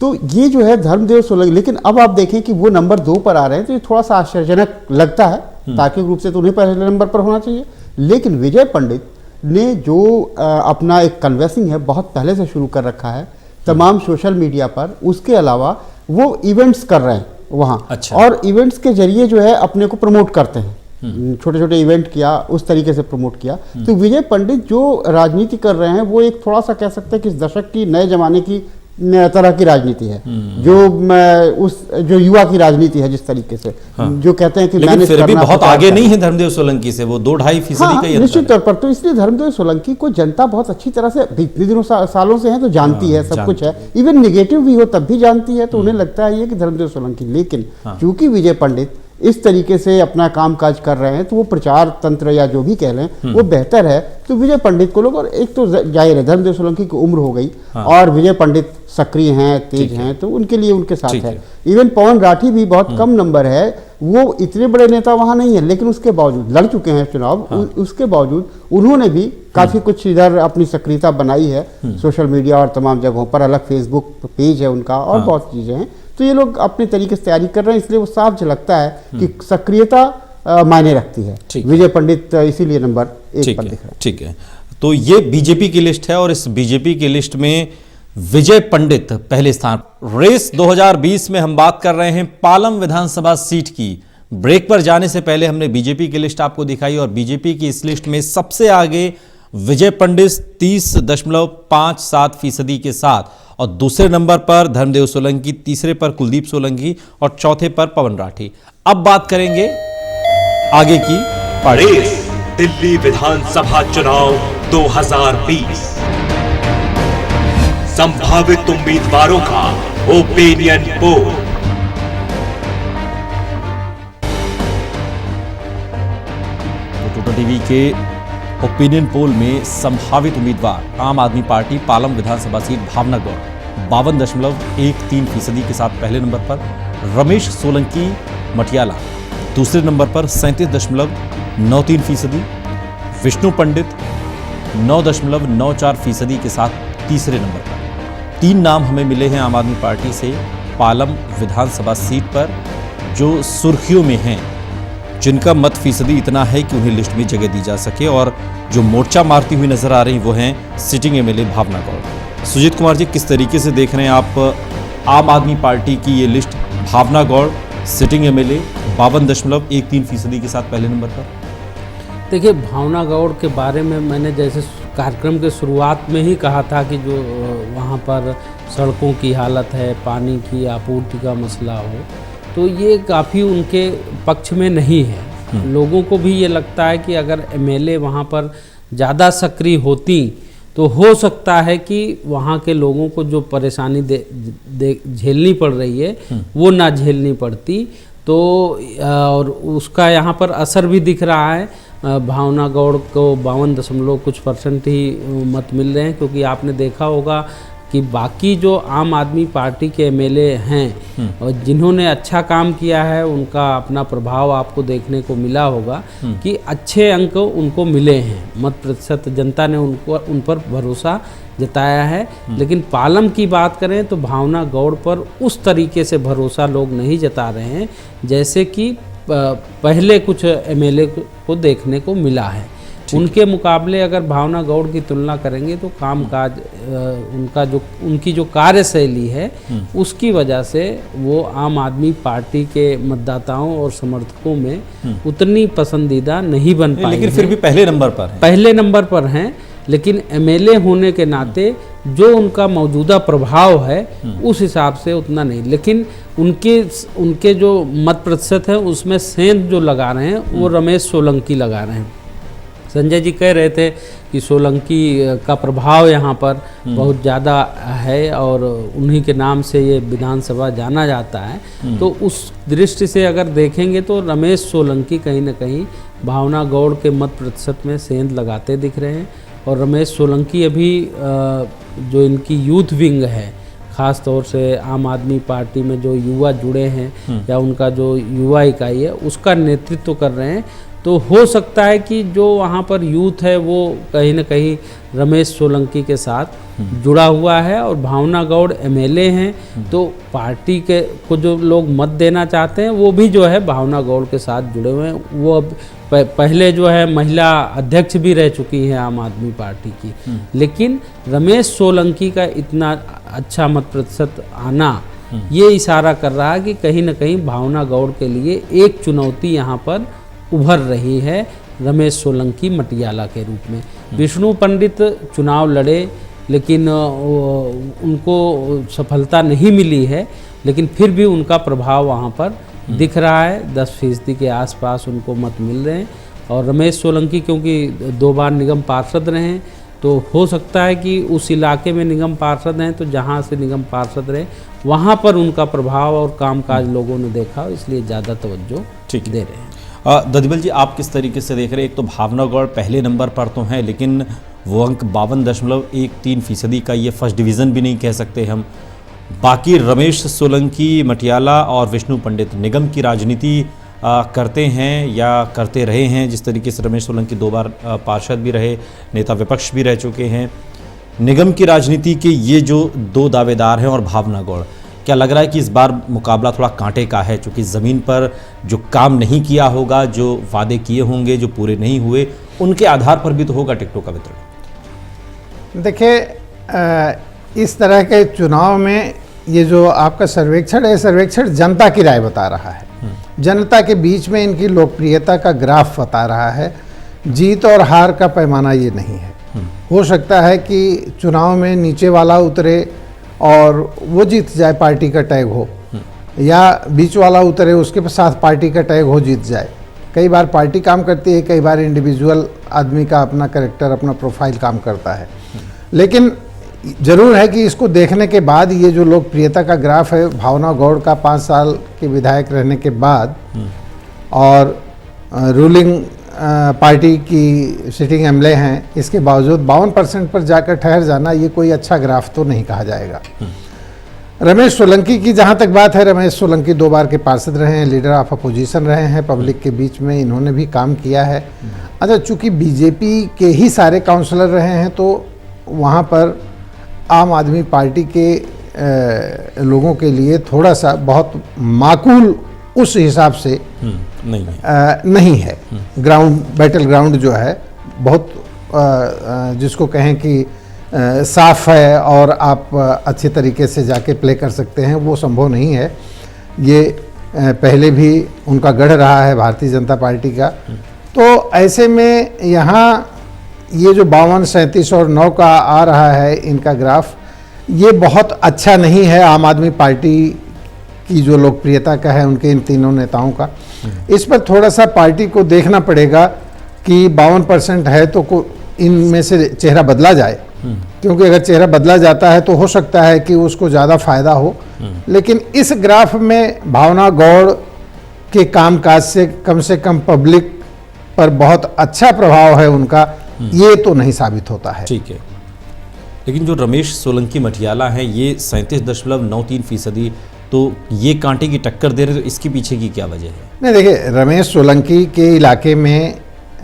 तो ये जो है धर्मदेव सोलंकी, लेकिन अब आप देखें कि वो नंबर 2 पर आ रहे हैं, तो ये थोड़ा सा आश्चर्यजनक लगता है। तार्किक रूप से तो उन्हें पहले नंबर पर होना चाहिए, लेकिन विजय पंडित ने जो अपना एक कन्वेंसिंग है बहुत पहले से शुरू कर रखा है तमाम सोशल मीडिया पर। उसके अलावा वो इवेंट्स कर रहे हैं वहाँ। अच्छा। और इवेंट्स के जरिए जो है अपने को प्रमोट करते हैं, छोटे छोटे इवेंट किया, उस तरीके से प्रमोट किया। तो विजय पंडित जो राजनीति कर रहे हैं वो एक थोड़ा सा कह सकते हैं कि इस दशक की नए जमाने की तरह की राजनीति है, जो युवा की राजनीति है जिस तरीके से, जो कहते हैं कि लेकिन फिर भी बहुत आगे नहीं है धर्मदेव सोलंकी से, वो 2-2.5% का ही अंतर निश्चित तौर पर। तो इसलिए धर्मदेव सोलंकी को जनता बहुत अच्छी तरह से इतने दिनों सालों से है तो जानती है, सब कुछ है, इवन नेगेटिव भी हो तब भी जानती है। तो उन्हें लगता है ये कि धर्मदेव सोलंकी, लेकिन चूंकि विजय पंडित इस तरीके से अपना कामकाज कर रहे हैं तो वो प्रचार तंत्र या जो भी कह लें वो बेहतर है। तो विजय पंडित को लोग, और एक तो जाहिर है धर्मदेव सोलंकी की उम्र हो गई और विजय पंडित सक्रिय हैं, तेज हैं, तो उनके लिए उनके साथ है। इवन पवन राठी भी बहुत कम नंबर है, वो इतने बड़े नेता वहां नहीं है, लेकिन उसके बावजूद लड़ चुके हैं चुनाव। उसके बावजूद उन्होंने भी काफी कुछ इधर अपनी सक्रियता बनाई है सोशल मीडिया और तमाम जगहों पर, अलग फेसबुक पेज है उनका और बहुत चीजें हैं। तो ये लोग अपने तरीके से तैयारी कर रहे हैं, इसलिए वो साफ झलकता है कि सक्रियता मायने रखती है। विजय पंडित इसीलिए नंबर 1 पर दिख रहा है। ठीक है, तो ये बीजेपी की लिस्ट है और इस बीजेपी की लिस्ट में विजय पंडित पहले स्थान। रेस 2020 में हम बात कर रहे हैं पालम विधानसभा सीट की। ब्रेक पर जाने से पहले हमने बीजेपी की लिस्ट आपको दिखाई और बीजेपी की इस लिस्ट में सबसे आगे विजय पंडित 30.57% के साथ, और दूसरे नंबर पर धर्मदेव सोलंकी, तीसरे पर कुलदीप सोलंकी और चौथे पर पवन राठी। अब बात करेंगे आगे की पार्टी। रेस दिल्ली विधानसभा चुनाव 2020, संभावित उम्मीदवारों का ओपिनियन पोल। टोटो टीवी के ओपिनियन पोल में संभावित उम्मीदवार आम आदमी पार्टी पालम विधानसभा सीट भावनगर 52.13% के साथ पहले नंबर पर, रमेश सोलंकी मटियाला दूसरे नंबर पर 37.93%, विष्णु पंडित 9.94% के साथ तीसरे नंबर पर। 3 नाम हमें मिले हैं आम आदमी पार्टी से पालम विधानसभा सीट पर जो सुर्खियों में हैं, जिनका मत फीसदी इतना है कि उन्हें लिस्ट में जगह दी जा सके, और जो मोर्चा मारती हुई नजर आ रही वो हैं सिटिंग एमएलए भावना गौड़। सुजीत कुमार जी, किस तरीके से देख रहे हैं आप आम आदमी पार्टी की ये लिस्ट? भावना गौड़ सिटिंग एमएलए 52.13% के साथ पहले नंबर पर। देखिए, भावना गौड़ के बारे में मैंने जैसे कार्यक्रम के शुरुआत में ही कहा था कि जो वहाँ पर सड़कों की हालत है, पानी की आपूर्ति का मसला हो, तो ये काफ़ी उनके पक्ष में नहीं है। लोगों को भी ये लगता है कि अगर एमएलए वहाँ पर ज़्यादा सक्रिय होती तो हो सकता है कि वहाँ के लोगों को जो परेशानी झेलनी पड़ रही है वो ना झेलनी पड़ती। तो और उसका यहाँ पर असर भी दिख रहा है। भावना गौड़ को 52% ही मत मिल रहे हैं, क्योंकि आपने देखा होगा कि बाकी जो आम आदमी पार्टी के एमएलए हैं और जिन्होंने अच्छा काम किया है, उनका अपना प्रभाव आपको देखने को मिला होगा कि अच्छे अंक उनको मिले हैं, मत प्रतिशत जनता ने उन पर भरोसा जताया है। लेकिन पालम की बात करें तो भावना गौड़ पर उस तरीके से भरोसा लोग नहीं जता रहे हैं जैसे कि पहले कुछ एमएलए को देखने को मिला है। उनके मुकाबले अगर भावना गौड़ की तुलना करेंगे तो कामकाज उनकी जो कार्यशैली है उसकी वजह से वो आम आदमी पार्टी के मतदाताओं और समर्थकों में उतनी पसंदीदा नहीं बन पाई। लेकिन फिर भी पहले नंबर पर हैं। लेकिन एमएलए होने के नाते जो उनका मौजूदा प्रभाव है उस हिसाब से उतना नहीं। लेकिन उनके जो मत प्रतिशत है उसमें सेंध जो लगा रहे हैं वो रमेश सोलंकी लगा रहे हैं। संजय जी कह रहे थे कि सोलंकी का प्रभाव यहाँ पर बहुत ज़्यादा है और उन्हीं के नाम से ये विधानसभा जाना जाता है। तो उस दृष्टि से अगर देखेंगे तो रमेश सोलंकी कहीं ना कहीं भावना गौड़ के मत प्रतिशत में सेंध लगाते दिख रहे हैं। और रमेश सोलंकी अभी जो इनकी यूथ विंग है, ख़ास तौर से आम आदमी पार्टी में जो युवा जुड़े हैं या उनका जो युवा इकाई है उसका नेतृत्व कर रहे हैं। तो हो सकता है कि जो वहाँ पर यूथ है वो कहीं ना कहीं रमेश सोलंकी के साथ जुड़ा हुआ है, और भावना गौड़ एमएलए हैं, तो पार्टी के को जो लोग मत देना चाहते हैं वो भी जो है भावना गौड़ के साथ जुड़े हुए हैं। वो अब पहले जो है महिला अध्यक्ष भी रह चुकी हैं आम आदमी पार्टी की, लेकिन रमेश सोलंकी का इतना अच्छा मत प्रतिशत आना ये इशारा कर रहा है कि कहीं ना कहीं भावना गौड़ के लिए एक चुनौती यहाँ पर उभर रही है रमेश सोलंकी मटियाला के रूप में। विष्णु पंडित चुनाव लड़े, लेकिन उनको सफलता नहीं मिली है, लेकिन फिर भी उनका प्रभाव वहाँ पर दिख रहा है। 10% के आसपास उनको मत मिल रहे हैं। और रमेश सोलंकी क्योंकि 2 बार निगम पार्षद रहे हैं, तो हो सकता है कि उस इलाके में निगम पार्षद हैं, तो जहाँ से निगम पार्षद रहे वहाँ पर उनका प्रभाव और कामकाज लोगों ने देखा, इसलिए ज़्यादा तवज्जो दे रहे हैं। ददिबल जी, आप किस तरीके से देख रहे हैं? एक तो भावना गौड़ पहले नंबर पर तो हैं, लेकिन वो अंक 52.13% का, ये फर्स्ट डिवीज़न भी नहीं कह सकते हम। बाकी रमेश सोलंकी मटियाला और विष्णु पंडित निगम की राजनीति करते हैं या करते रहे हैं। जिस तरीके से रमेश सोलंकी 2 बार पार्षद भी रहे, नेता विपक्ष भी रह चुके हैं। निगम की राजनीति के ये जो 2 दावेदार हैं और भावना गौड़, क्या लग रहा है कि इस बार मुकाबला थोड़ा कांटे का है? चूँकि ज़मीन पर जो काम नहीं किया होगा, जो वादे किए होंगे जो पूरे नहीं हुए, उनके आधार पर भी तो होगा टिकटों का वितरण। देखिए, इस तरह के चुनाव में ये जो आपका सर्वेक्षण है, सर्वेक्षण जनता की राय बता रहा है। जनता के बीच में इनकी लोकप्रियता का ग्राफ बता रहा है। जीत और हार का पैमाना ये नहीं है। हो सकता है कि चुनाव में नीचे वाला उतरे और वो जीत जाए, पार्टी का टैग हो, या बीच वाला उतरे उसके साथ पार्टी का टैग हो, जीत जाए। कई बार पार्टी काम करती है, कई बार इंडिविजुअल आदमी का अपना कैरेक्टर, अपना प्रोफाइल काम करता है। लेकिन जरूर है कि इसको देखने के बाद ये जो लोकप्रियता का ग्राफ है, भावना गौड़ का 5 साल के विधायक रहने के बाद और रूलिंग पार्टी की सिटिंग एमएलए हैं, इसके बावजूद 52% पर जाकर ठहर जाना, ये कोई अच्छा ग्राफ तो नहीं कहा जाएगा। रमेश सोलंकी की जहाँ तक बात है, रमेश सोलंकी 2 बार के पार्षद रहे हैं, लीडर ऑफ अपोजिशन रहे हैं, पब्लिक के बीच में इन्होंने भी काम किया है। अच्छा, चूँकि बीजेपी के ही सारे काउंसलर रहे हैं, तो वहाँ पर आम आदमी पार्टी के लोगों के लिए थोड़ा सा बहुत माकूल उस हिसाब से नहीं है। ग्राउंड, बैटल ग्राउंड जो है बहुत जिसको कहें कि साफ है और आप अच्छे तरीके से जाके प्ले कर सकते हैं, वो संभव नहीं है। ये पहले भी उनका गढ़ रहा है भारतीय जनता पार्टी का। तो ऐसे में यहाँ ये जो 52, 37 और 9 का आ रहा है इनका ग्राफ, ये बहुत अच्छा नहीं है आम आदमी पार्टी की जो लोकप्रियता का है उनके इन तीनों नेताओं का। इस पर थोड़ा सा पार्टी को देखना पड़ेगा कि 52% है तो इनमें से चेहरा बदला जाए, क्योंकि अगर चेहरा बदला जाता है तो हो सकता है कि उसको ज़्यादा फायदा हो। लेकिन इस ग्राफ में भावना गौड़ के कामकाज से कम पब्लिक पर बहुत अच्छा प्रभाव है उनका, ये तो नहीं साबित होता है। ठीक है, लेकिन जो रमेश सोलंकी मटियाला हैं, ये 37.93%, तो ये कांटे की टक्कर दे रहे, तो इसके पीछे की क्या वजह है? नहीं, देखिए, रमेश सोलंकी के इलाके में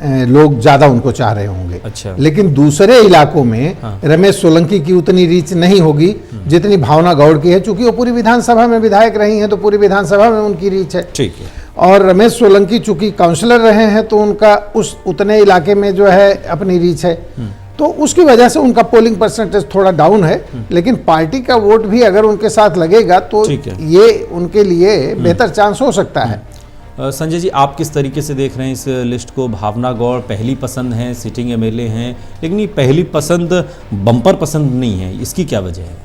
लोग ज़्यादा उनको चाह रहे होंगे। अच्छा। लेकिन दूसरे इलाकों में रमेश सोलंकी की उतनी रीच नहीं होगी जितनी भावना गौड़ की है, चूंकि वो पूरी विधानसभा में विधायक रही हैं, तो पूरी विधानसभा में उनकी रीच है। ठीक है। और रमेश सोलंकी चूंकि काउंसलर रहे हैं, तो उनका उस उतने इलाके में जो है अपनी रीच है, तो उसकी वजह से उनका पोलिंग परसेंटेज थोड़ा डाउन है। लेकिन पार्टी का वोट भी अगर उनके साथ लगेगा तो ये उनके लिए बेहतर चांस हो सकता है। संजय जी, आप किस तरीके से देख रहे हैं इस लिस्ट को? भावना गौड़ पहली पसंद हैं, सिटिंग एमएलए हैं, लेकिन ये पहली पसंद बम्पर पसंद नहीं है, इसकी क्या वजह है?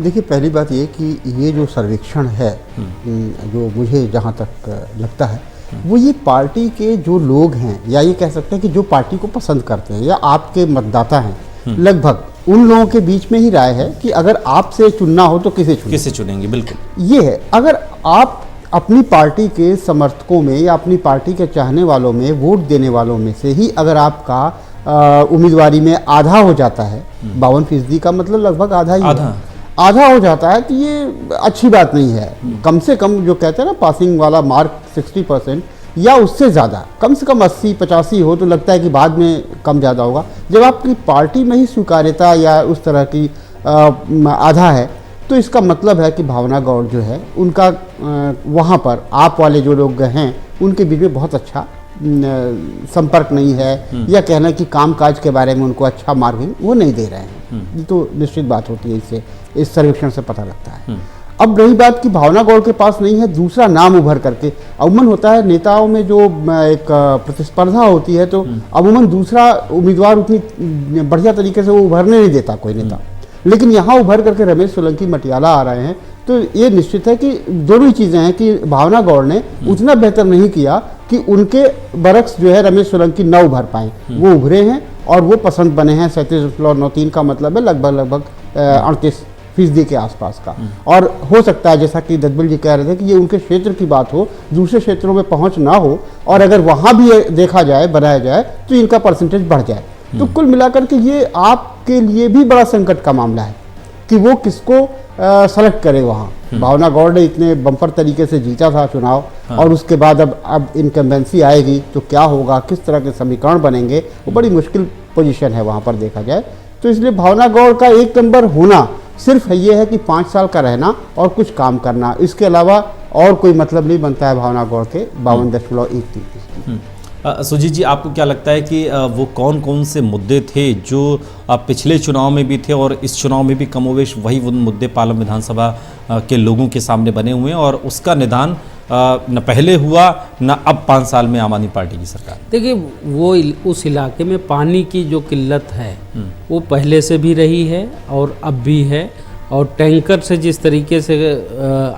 देखिए, पहली बात ये कि ये जो सर्वेक्षण है, जो मुझे जहाँ तक लगता है, वो ये पार्टी के जो लोग हैं, या ये कह सकते हैं कि जो पार्टी को पसंद करते हैं या आपके मतदाता हैं, लगभग उन लोगों के बीच में ही राय है कि अगर आपसे चुनना हो तो किसे चुनेंगे। बिल्कुल ये है। अगर आप अपनी पार्टी के समर्थकों में या अपनी पार्टी के चाहने वालों में, वोट देने वालों में से ही अगर आपका उम्मीदवारी में आधा हो जाता है, 52% का मतलब लगभग आधा ही आधा हो जाता है, तो ये अच्छी बात नहीं है। कम से कम जो कहते हैं ना पासिंग वाला मार्क 60%, या उससे ज़्यादा, कम से कम 80-85 हो तो लगता है कि बाद में कम ज़्यादा होगा। जब आपकी पार्टी में ही स्वीकार्यता या उस तरह की आधा है, तो इसका मतलब है कि भावना गौड़ जो है उनका वहाँ पर आप वाले जो लोग हैं उनके बीच में बहुत अच्छा संपर्क नहीं है, या कहना कि कामकाज के बारे में उनको अच्छा मार्ग वो नहीं दे रहे हैं। ये तो निश्चित बात होती है, इससे इस सर्वेक्षण से पता लगता है। अब रही बात कि भावना गौड़ के पास नहीं है, दूसरा नाम उभर करके, अमूमन होता है नेताओं में जो एक प्रतिस्पर्धा होती है, तो अमूमन दूसरा उम्मीदवार उतनी बढ़िया तरीके से वो उभरने नहीं देता कोई नेता, लेकिन यहाँ उभर करके रमेश सोलंकी मटियाला आ रहे हैं। तो ये निश्चित है कि दोनों ही चीज़ें हैं कि भावना गौड़ ने उतना बेहतर नहीं किया कि उनके बरक्स जो है रमेश सोलंकी न उभर पाए, वो उभरे हैं और वो पसंद बने हैं। 37.93 का मतलब है लगभग 38% के आसपास का। और हो सकता है जैसा कि दत्तबल जी कह रहे थे कि ये उनके क्षेत्र की बात हो, दूसरे क्षेत्रों में पहुंच ना हो, और अगर वहाँ भी देखा जाए, बनाया जाए, तो इनका परसेंटेज बढ़ जाए। तो कुल मिलाकर के ये आपके लिए भी बड़ा संकट का मामला है कि वो किसको सेलेक्ट करे वहाँ। भावना गौड़ ने इतने बम्पर तरीके से जीता था चुनाव, और उसके बाद अब इनकम्बेंसी आएगी तो क्या होगा, किस तरह के समीकरण बनेंगे, वो बड़ी मुश्किल पोजीशन है वहाँ पर देखा जाए। तो इसलिए भावना गौड़ का एक नंबर होना सिर्फ ये है कि 5 साल का रहना और कुछ काम करना, इसके अलावा और कोई मतलब नहीं बनता है भावना गौड़ के 52.13। सुजीत जी, आपको क्या लगता है कि वो कौन कौन से मुद्दे थे जो पिछले चुनाव में भी थे और इस चुनाव में भी कमोवेश वही वो मुद्दे पालम विधानसभा के लोगों के सामने बने हुए हैं, और उसका निदान न पहले हुआ न अब 5 साल में आम आदमी पार्टी की सरकार? देखिए, वो उस इलाके में पानी की जो किल्लत है वो पहले से भी रही है और अब भी है। और टैंकर से जिस तरीके से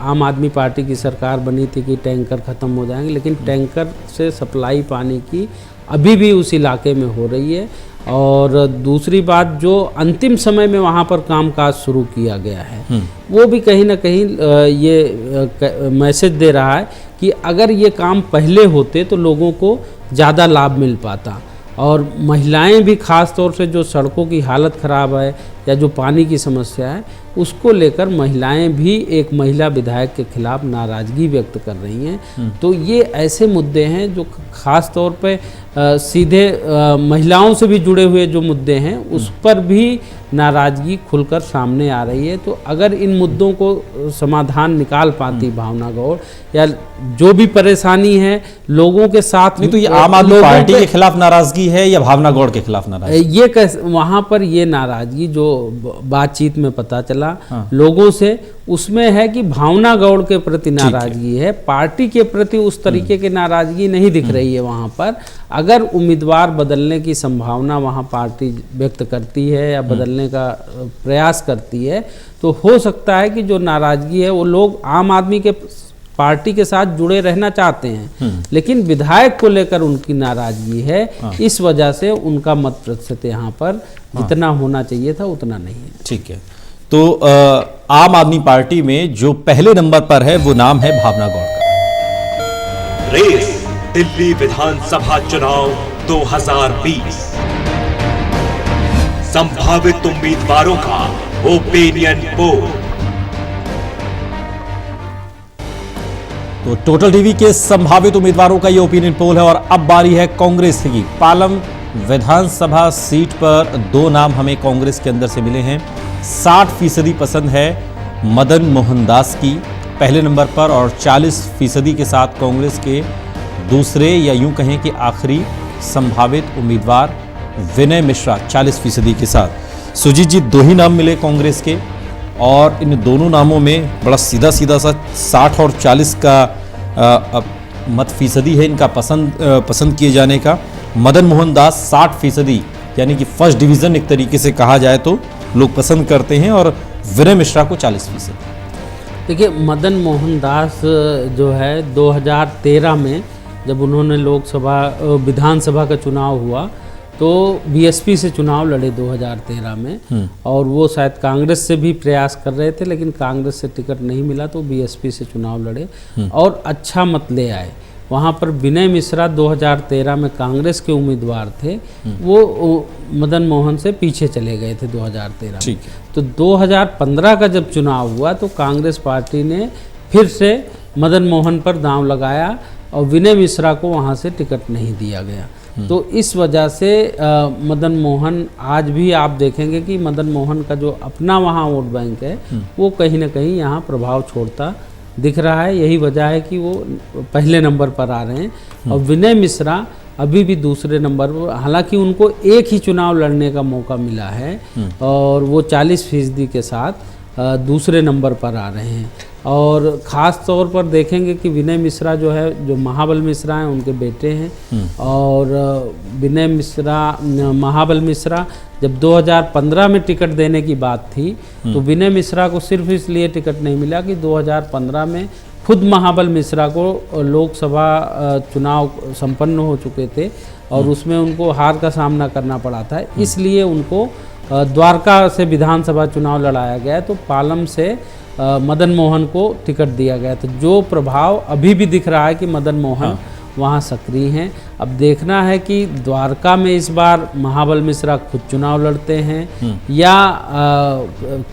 आम आदमी पार्टी की सरकार बनी थी कि टैंकर ख़त्म हो जाएंगे, लेकिन टैंकर से सप्लाई पानी की अभी भी उस इलाके में हो रही है। और दूसरी बात, जो अंतिम समय में वहाँ पर कामकाज शुरू किया गया है, वो भी कहीं ना कहीं ये मैसेज दे रहा है कि अगर ये काम पहले होते तो लोगों को ज़्यादा लाभ मिल पाता। और महिलाएं भी ख़ास तौर से, जो सड़कों की हालत ख़राब है या जो पानी की समस्या है, उसको लेकर महिलाएं भी एक महिला विधायक के खिलाफ नाराज़गी व्यक्त कर रही हैं। तो ये ऐसे मुद्दे हैं जो ख़ास तौर पे सीधे महिलाओं से भी जुड़े हुए जो मुद्दे हैं उस पर भी नाराज़गी खुलकर सामने आ रही है। तो अगर इन मुद्दों को समाधान निकाल पाती भावना गौड़, या जो भी परेशानी है लोगों के साथ, नहीं तो ये आम आदमी पार्टी के खिलाफ नाराज़गी है या भावना गौड़ के खिलाफ नाराज़गी? ये वहाँ पर ये नाराज़गी जो बातचीत में पता चला लोगों से, उसमें है कि भावना गौड़ के प्रति नाराज़गी है, पार्टी के प्रति उस तरीके की नाराज़गी नहीं दिख रही है वहाँ पर। अगर उम्मीदवार बदलने की संभावना वहाँ पार्टी व्यक्त करती है या बदलने का प्रयास करती है, तो हो सकता है कि जो नाराज़गी है वो लोग आम आदमी के पार्टी के साथ जुड़े रहना चाहते हैं, लेकिन विधायक को लेकर उनकी नाराज़गी है। इस वजह से उनका मत प्रतिशत यहाँ पर जितना होना चाहिए था उतना नहीं है। ठीक है, तो आम आदमी पार्टी में जो पहले नंबर पर है वो नाम है भावना गौड़ का। रेस दिल्ली विधानसभा चुनाव 2020, संभावित उम्मीदवारों का ओपिनियन पोल। तो टोटल टीवी के संभावित उम्मीदवारों का ये ओपिनियन पोल है, और अब बारी है कांग्रेस की। पालम विधानसभा सीट पर 2 नाम हमें कांग्रेस के अंदर से मिले हैं। 60% पसंद है मदन मोहन दास की पहले नंबर पर, और 40% के साथ कांग्रेस के दूसरे या यूं कहें कि आखिरी संभावित उम्मीदवार विनय मिश्रा 40% के साथ। सुजीत जी, 2 ही नाम मिले कांग्रेस के, और इन दोनों नामों में बड़ा सीधा सीधा सा 60 और 40 का मत फीसदी है इनका पसंद किए जाने का। मदन मोहन दास 60%, यानी कि फर्स्ट डिवीज़न एक तरीके से कहा जाए तो लोग पसंद करते हैं, और विनय मिश्रा को 40%। देखिए, मदन मोहन दास जो है 2013 में जब उन्होंने लोकसभा विधानसभा का चुनाव हुआ तो बीएसपी से चुनाव लड़े 2013 में, और वो शायद कांग्रेस से भी प्रयास कर रहे थे, लेकिन कांग्रेस से टिकट नहीं मिला तो बीएसपी से चुनाव लड़े और अच्छा मत ले आए। वहाँ पर विनय मिश्रा 2013 में कांग्रेस के उम्मीदवार थे, वो मदन मोहन से पीछे चले गए थे 2013 में। तो 2015 का जब चुनाव हुआ तो कांग्रेस पार्टी ने फिर से मदन मोहन पर दांव लगाया और विनय मिश्रा को वहाँ से टिकट नहीं दिया गया। तो इस वजह से मदन मोहन, आज भी आप देखेंगे कि मदन मोहन का जो अपना वहाँ वोट बैंक है वो कहीं ना कहीं यहाँ प्रभाव छोड़ता दिख रहा है। यही वजह है कि वो पहले नंबर पर आ रहे हैं और विनय मिश्रा अभी भी दूसरे नंबर पर, हालांकि उनको एक ही चुनाव लड़ने का मौका मिला है और वो 40% के साथ दूसरे नंबर पर आ रहे हैं। और ख़ास तौर पर देखेंगे कि विनय मिश्रा जो है, जो महाबल मिश्रा हैं उनके बेटे हैं और विनय मिश्रा, महाबल मिश्रा जब 2015 में टिकट देने की बात थी तो विनय मिश्रा को सिर्फ इसलिए टिकट नहीं मिला कि 2015 में खुद महाबल मिश्रा को लोकसभा चुनाव संपन्न हो चुके थे और उसमें उनको हार का सामना करना पड़ा था, इसलिए उनको द्वारका से विधानसभा चुनाव लड़ाया गया तो पालम से मदन मोहन को टिकट दिया गया। तो जो प्रभाव अभी भी दिख रहा है कि मदन मोहन वहाँ सक्रिय हैं। अब देखना है कि द्वारका में इस बार महाबल मिश्रा खुद चुनाव लड़ते हैं या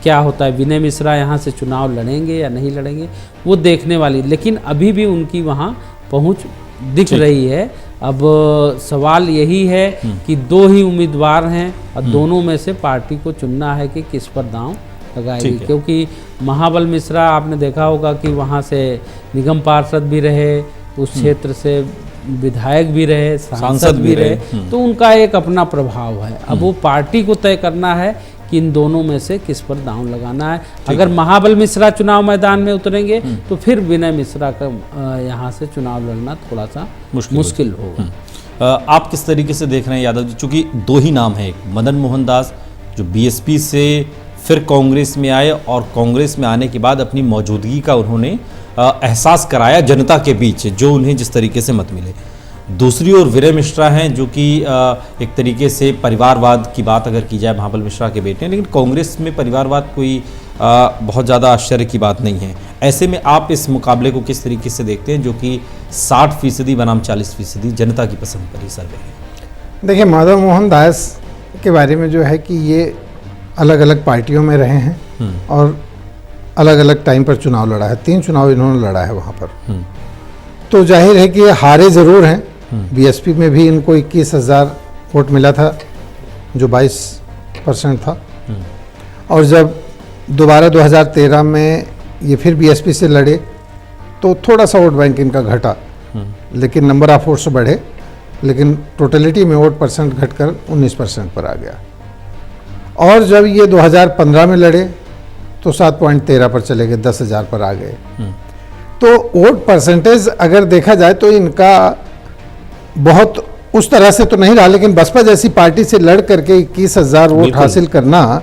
क्या होता है, विनय मिश्रा यहाँ से चुनाव लड़ेंगे या नहीं लड़ेंगे, वो देखने वाली। लेकिन अभी भी उनकी वहाँ पहुँच दिख रही है। अब सवाल यही है कि दो ही उम्मीदवार हैं और दोनों में से पार्टी को चुनना है कि किस पर दांव लगाएगी, क्योंकि महाबल मिश्रा आपने देखा होगा कि वहाँ से निगम पार्षद भी रहे, उस क्षेत्र से विधायक भी रहे, सांसद भी रहे, तो उनका एक अपना प्रभाव है। अब वो पार्टी को तय करना है कि इन दोनों में से किस पर दांव लगाना है। अगर महाबल मिश्रा चुनाव मैदान में उतरेंगे तो फिर विनय मिश्रा का यहाँ से चुनाव लड़ना थोड़ा सा मुश्किल होगा। आप किस तरीके से देख रहे हैं यादव जी, चूंकि दो ही नाम है, एक मदन मोहन दास जो बीएसपी से फिर कांग्रेस में आए और कांग्रेस में आने के बाद अपनी मौजूदगी का उन्होंने एहसास कराया जनता के बीच, जो उन्हें जिस तरीके से मत मिले। दूसरी ओर विनय मिश्रा हैं जो कि एक तरीके से परिवारवाद की बात अगर की जाए, महाबल मिश्रा के बेटे हैं, लेकिन कांग्रेस में परिवारवाद कोई बहुत ज़्यादा आश्चर्य की बात नहीं है। ऐसे में आप इस मुकाबले को किस तरीके से देखते हैं, जो कि 60% बनाम 40% जनता की पसंद पर ही सर्वे है? देखिए, मदन मोहन दास के बारे में जो है कि ये अलग अलग पार्टियों में रहे हैं और अलग अलग टाइम पर चुनाव लड़ा है। 3 चुनाव इन्होंने लड़ा है वहाँ पर। तो जाहिर है कि ये हारे ज़रूर हैं। बीएसपी में भी इनको 21,000 वोट मिला था जो 22% था, और जब दोबारा 2013 में ये फिर बीएसपी से लड़े तो थोड़ा सा वोट बैंक इनका घटा, लेकिन नंबर ऑफ वोट्स बढ़े, लेकिन टोटलिटी में वोट परसेंट घटकर 19% पर आ गया। और जब ये 2015 में लड़े तो 7.13 पर चले गए, 10,000 पर आ गए। तो वोट परसेंटेज अगर देखा जाए तो इनका बहुत उस तरह से तो नहीं रहा, लेकिन बसपा जैसी पार्टी से लड़ करके 21,000 वोट हासिल करना,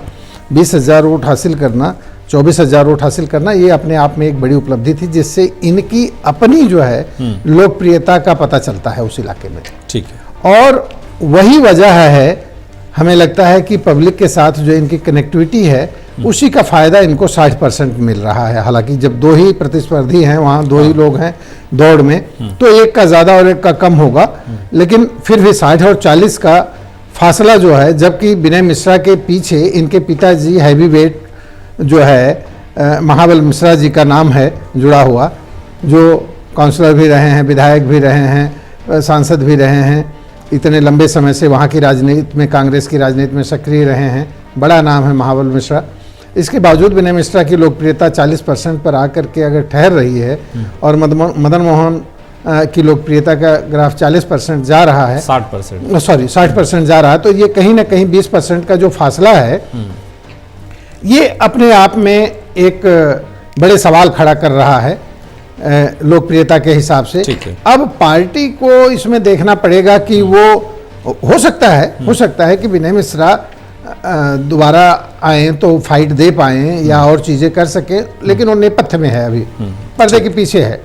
20,000 वोट हासिल करना, 24,000 वोट हासिल करना, ये अपने आप में एक बड़ी उपलब्धि थी, जिससे इनकी अपनी जो है लोकप्रियता का पता चलता है उस इलाके में। ठीक है। और वही वजह है, हमें लगता है कि पब्लिक के साथ जो इनकी कनेक्टिविटी है उसी का फायदा इनको 60% मिल रहा है। हालांकि जब दो ही प्रतिस्पर्धी हैं, वहाँ 2 ही लोग हैं दौड़ में, तो एक का ज़्यादा और एक का कम होगा, लेकिन फिर भी 60 और 40 का फासला जो है, जबकि विनय मिश्रा के पीछे इनके पिताजी हैवी वेट जो है महाबल मिश्रा जी का नाम है जुड़ा हुआ, जो काउंसलर भी रहे हैं, विधायक भी रहे हैं, सांसद भी रहे हैं, इतने लंबे समय से वहाँ की राजनीति में, कांग्रेस की राजनीति में सक्रिय रहे हैं, बड़ा नाम है महाबल मिश्रा। इसके बावजूद विनय मिश्रा की लोकप्रियता 40% पर आकर के अगर ठहर रही है और मदन मोहन की लोकप्रियता का ग्राफ 40% जा रहा है, 60% जा रहा है, तो ये कहीं ना कहीं 20% का जो फासला है ये अपने आप में एक बड़े सवाल खड़ा कर रहा है लोकप्रियता के हिसाब से। अब पार्टी को इसमें देखना पड़ेगा कि वो हो सकता है कि विनय मिश्रा दोबारा आए तो फाइट दे पाए या और चीजें कर सके, लेकिन वो नेपथ्य में है, अभी पर्दे के पीछे है।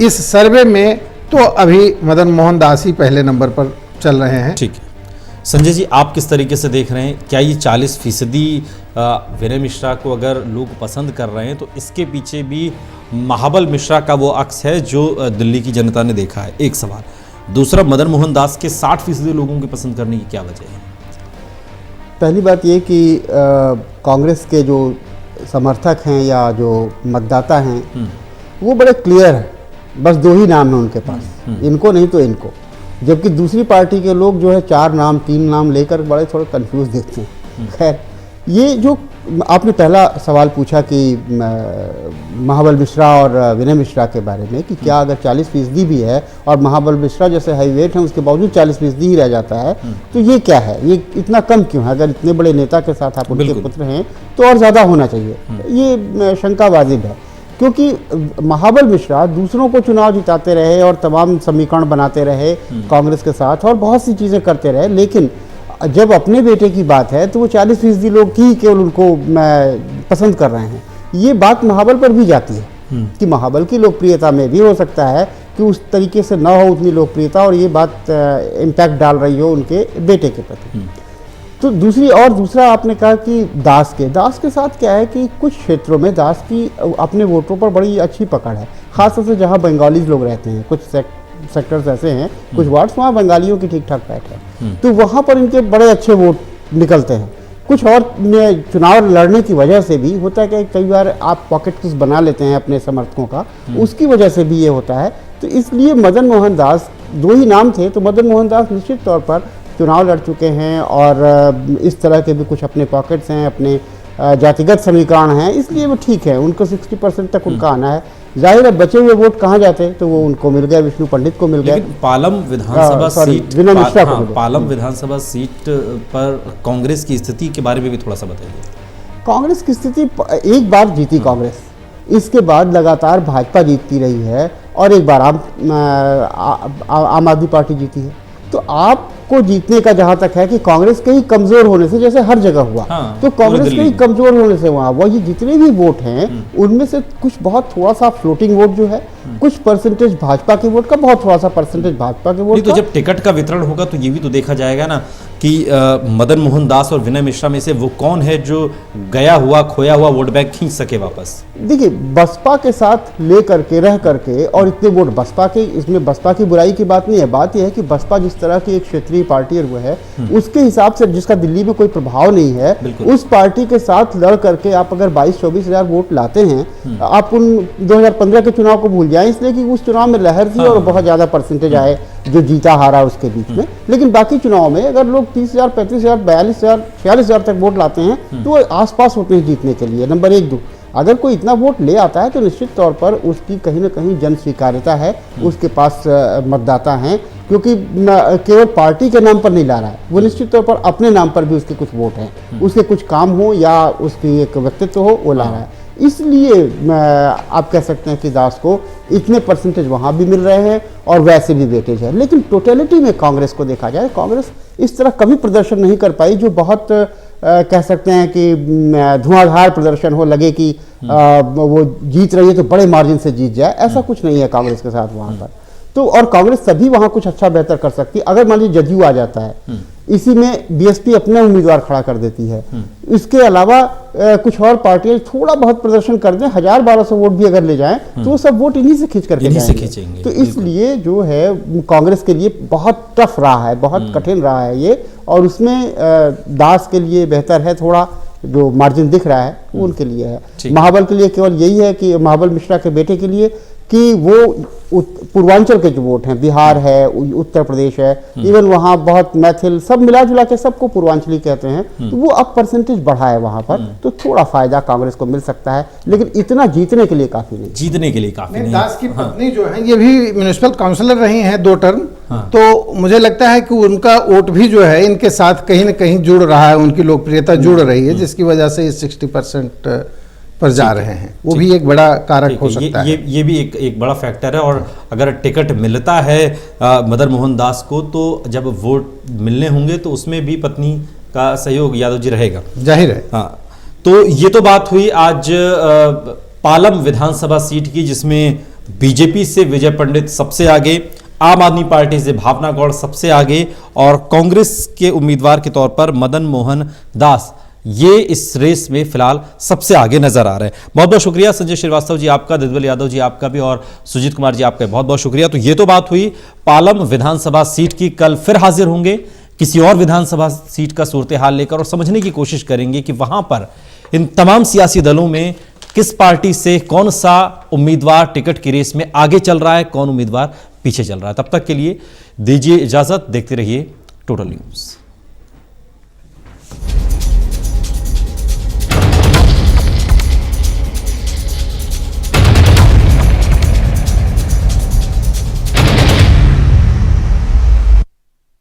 इस सर्वे में तो अभी मदन मोहन दास ही पहले नंबर पर चल रहे हैं। ठीक है। संजय जी, आप किस तरीके से देख रहे हैं, क्या ये 40% विनय मिश्रा को अगर लोग पसंद कर रहे हैं तो इसके पीछे भी महाबल मिश्रा का वो अक्स है जो दिल्ली की जनता ने देखा है? एक सवाल। दूसरा, मदन मोहन दास के 60% लोगों के पसंद करने की क्या वजह है? पहली बात ये कि कांग्रेस के जो समर्थक हैं या जो मतदाता हैं वो बड़े क्लियर है, बस 2 ही नाम है उनके पास, इनको नहीं तो इनको। जबकि दूसरी पार्टी के लोग जो है 4 नाम 3 नाम लेकर बड़े थोड़े कंफ्यूज देखते हैं। खैर, ये जो आपने पहला सवाल पूछा कि महाबल मिश्रा और विनय मिश्रा के बारे में कि क्या अगर 40% भी है और महाबल मिश्रा जैसे हाईवेट हैं उसके बावजूद 40% ही रह जाता है, तो ये क्या है, ये इतना कम क्यों है? अगर इतने बड़े नेता के साथ आप उनके पुत्र हैं तो और ज़्यादा होना चाहिए। ये शंका वाजिब है, क्योंकि महाबल मिश्रा दूसरों को चुनाव जिताते रहे और तमाम समीकरण बनाते रहे कांग्रेस के साथ और बहुत सी चीज़ें करते रहे, लेकिन जब अपने बेटे की बात है तो वो 40% लोग ही केवल उनको पसंद कर रहे हैं। ये बात महाबल पर भी जाती है कि महाबल की लोकप्रियता में भी हो सकता है कि उस तरीके से ना हो उतनी लोकप्रियता, और ये बात इम्पैक्ट डाल रही हो उनके बेटे के प्रति। तो दूसरा आपने कहा कि दास के साथ क्या है कि कुछ क्षेत्रों में दास की अपने वोटरों पर बड़ी अच्छी पकड़ है, खासतौर से जहाँ बंगालीज लोग रहते हैं। कुछ सेक्टर्स ऐसे हैं, कुछ वार्ड्स वहाँ बंगालियों की ठीक ठाक बैठ है, तो वहाँ पर इनके बड़े अच्छे वोट निकलते हैं। कुछ और चुनाव लड़ने की वजह से भी होता है कि कई बार आप पॉकेट कुछ बना लेते हैं अपने समर्थकों का, उसकी वजह से भी ये होता है। तो इसलिए मदन मोहन दास, 2 ही नाम थे, तो मदन मोहन दास निश्चित तौर पर चुनाव लड़ चुके हैं और इस तरह के भी कुछ अपने पॉकेट्स हैं, अपने जातिगत समीकरण हैं, इसलिए वो ठीक है, उनको 60% तक उनका आना है। जाहिर है बचे हुए वोट कहाँ जाते हैं, तो वो उनको मिल गया, विष्णु पंडित को मिल गया। पालम विधानसभा सीट, विनय मिश्रा को पालम विधानसभा सीट पर कांग्रेस की स्थिति के बारे में भी थोड़ा सा बताइए। कांग्रेस की स्थिति, एक बार जीती कांग्रेस, इसके बाद लगातार भाजपा जीतती रही है और एक बार आम आदमी पार्टी जीती है। तो आपको जीतने का जहां तक है कि कांग्रेस के ही कमजोर होने से, जैसे हर जगह हुआ, तो कांग्रेस के ही कमजोर होने से वहां वही जितने भी वोट हैं उनमें से कुछ बहुत थोड़ा सा फ्लोटिंग वोट जो है, कुछ परसेंटेज भाजपा के वोट का, बहुत थोड़ा सा परसेंटेज भाजपा के वोट तो जब टिकट का वितरण होगा तो ये भी तो देखा जाएगा ना कि मदन मोहन दास और विनय मिश्रा में से वो कौन है जो गया हुआ खोया हुआ वोट बैंक खींच सके वापस। देखिए, बसपा के साथ ले करके रह करके और इतने वोट बसपा के, इसमें बसपा की बुराई की बात नहीं है, बात यह है कि बसपा जिस तरह की एक क्षेत्रीय पार्टी वो है उसके हिसाब से, जिसका दिल्ली में कोई प्रभाव नहीं है, उस पार्टी के साथ लड़ करके आप अगर 22-24 हजार वोट लाते हैं, आप उन 2015 के चुनाव को भूल जाएं, इसलिए कि उस चुनाव में लहर थी और बहुत ज्यादा परसेंटेज आए जो जीता हारा उसके बीच में। लेकिन बाकी चुनाव में अगर लोग 30,000, 35,000, 42,000, 46,000 तक वोट लाते हैं तो वो आसपास होते हैं जीतने के लिए। नंबर 1, 2, अगर कोई इतना वोट ले आता है तो निश्चित तौर पर उसकी कहीं ना कहीं जन स्वीकार्यता है, उसके पास मतदाता हैं, क्योंकि केवल पार्टी के नाम पर नहीं ला रहा है, वो निश्चित तौर पर अपने नाम पर भी उसके कुछ वोट हैं, उसके कुछ काम हो या उसकी एक व्यक्तित्व हो, वो ला रहा है। इसलिए आप कह सकते हैं कि दास को इतने परसेंटेज वहाँ भी मिल रहे हैं और वैसे भी वेटेज है। लेकिन टोटलिटी में कांग्रेस को देखा जाए, कांग्रेस इस तरह कभी प्रदर्शन नहीं कर पाई जो बहुत कह सकते हैं कि धुआंधार प्रदर्शन हो, लगे कि वो जीत रही है तो बड़े मार्जिन से जीत जाए, ऐसा कुछ नहीं है कांग्रेस के साथ वहाँ पर। तो और कांग्रेस तभी वहाँ कुछ अच्छा बेहतर कर सकती है अगर मान लीजिए जदयू आ जाता है, इसी में बीएसपी अपना उम्मीदवार खड़ा कर देती है, इसके अलावा कुछ और पार्टियां थोड़ा बहुत प्रदर्शन कर दें, 1000-1200 वोट भी अगर ले जाएं तो वो सब वोट इन्हीं से खींच करके जाएंगे। तो इसलिए जो है कांग्रेस के लिए बहुत टफ रहा है, बहुत कठिन रहा है ये, और उसमें दास के लिए बेहतर है, थोड़ा जो मार्जिन दिख रहा है वो उनके लिए है। महाबल के लिए केवल यही है कि महाबल मिश्रा के बेटे के लिए कि वो पूर्वांचल के जो वोट हैं, बिहार है, उत्तर प्रदेश है, इवन वहाँ बहुत मैथिल, सब मिला जुला के सबको पूर्वांचली कहते हैं, तो वो अब परसेंटेज बढ़ा है वहाँ पर, तो थोड़ा फायदा कांग्रेस को मिल सकता है, लेकिन इतना जीतने के लिए काफी नहीं। जीतने के लिए काफी नहीं। दास की पत्नी जो है ये भी म्युनिसिपल काउंसिलर रही हैं 2 टर्म, तो मुझे लगता है कि उनका वोट भी जो है इनके साथ कहीं ना कहीं जुड़ रहा है, उनकी लोकप्रियता जुड़ रही है, जिसकी वजह से ये 60% पर जा रहे हैं, वो भी एक बड़ा कारक हो सकता है। ये भी एक बड़ा फैक्टर है। और अगर टिकट मिलता है मदन मोहन दास को, तो जब वोट मिलने होंगे तो उसमें भी पत्नी का सहयोग यादव जी रहेगा, जाहिर है। हाँ, तो ये तो बात हुई आज पालम विधानसभा सीट की, जिसमें बीजेपी से विजय पंडित सबसे आगे, आम आदमी पार्टी से भावना गौड़ सबसे आगे, और कांग्रेस के उम्मीदवार के तौर पर मदन मोहन दास ये इस रेस में फिलहाल सबसे आगे नजर आ रहे हैं। बहुत बहुत शुक्रिया संजय श्रीवास्तव जी आपका, दिलवल यादव जी आपका भी, और सुजीत कुमार जी आपका बहुत बहुत शुक्रिया। तो ये तो बात हुई पालम विधानसभा सीट की। कल फिर हाजिर होंगे किसी और विधानसभा सीट का सूरत हाल लेकर और समझने की कोशिश करेंगे कि वहां पर इन तमाम सियासी दलों में किस पार्टी से कौन सा उम्मीदवार टिकट की रेस में आगे चल रहा है, कौन उम्मीदवार पीछे चल रहा है। तब तक के लिए दीजिए इजाजत, देखते रहिए टोटल न्यूज।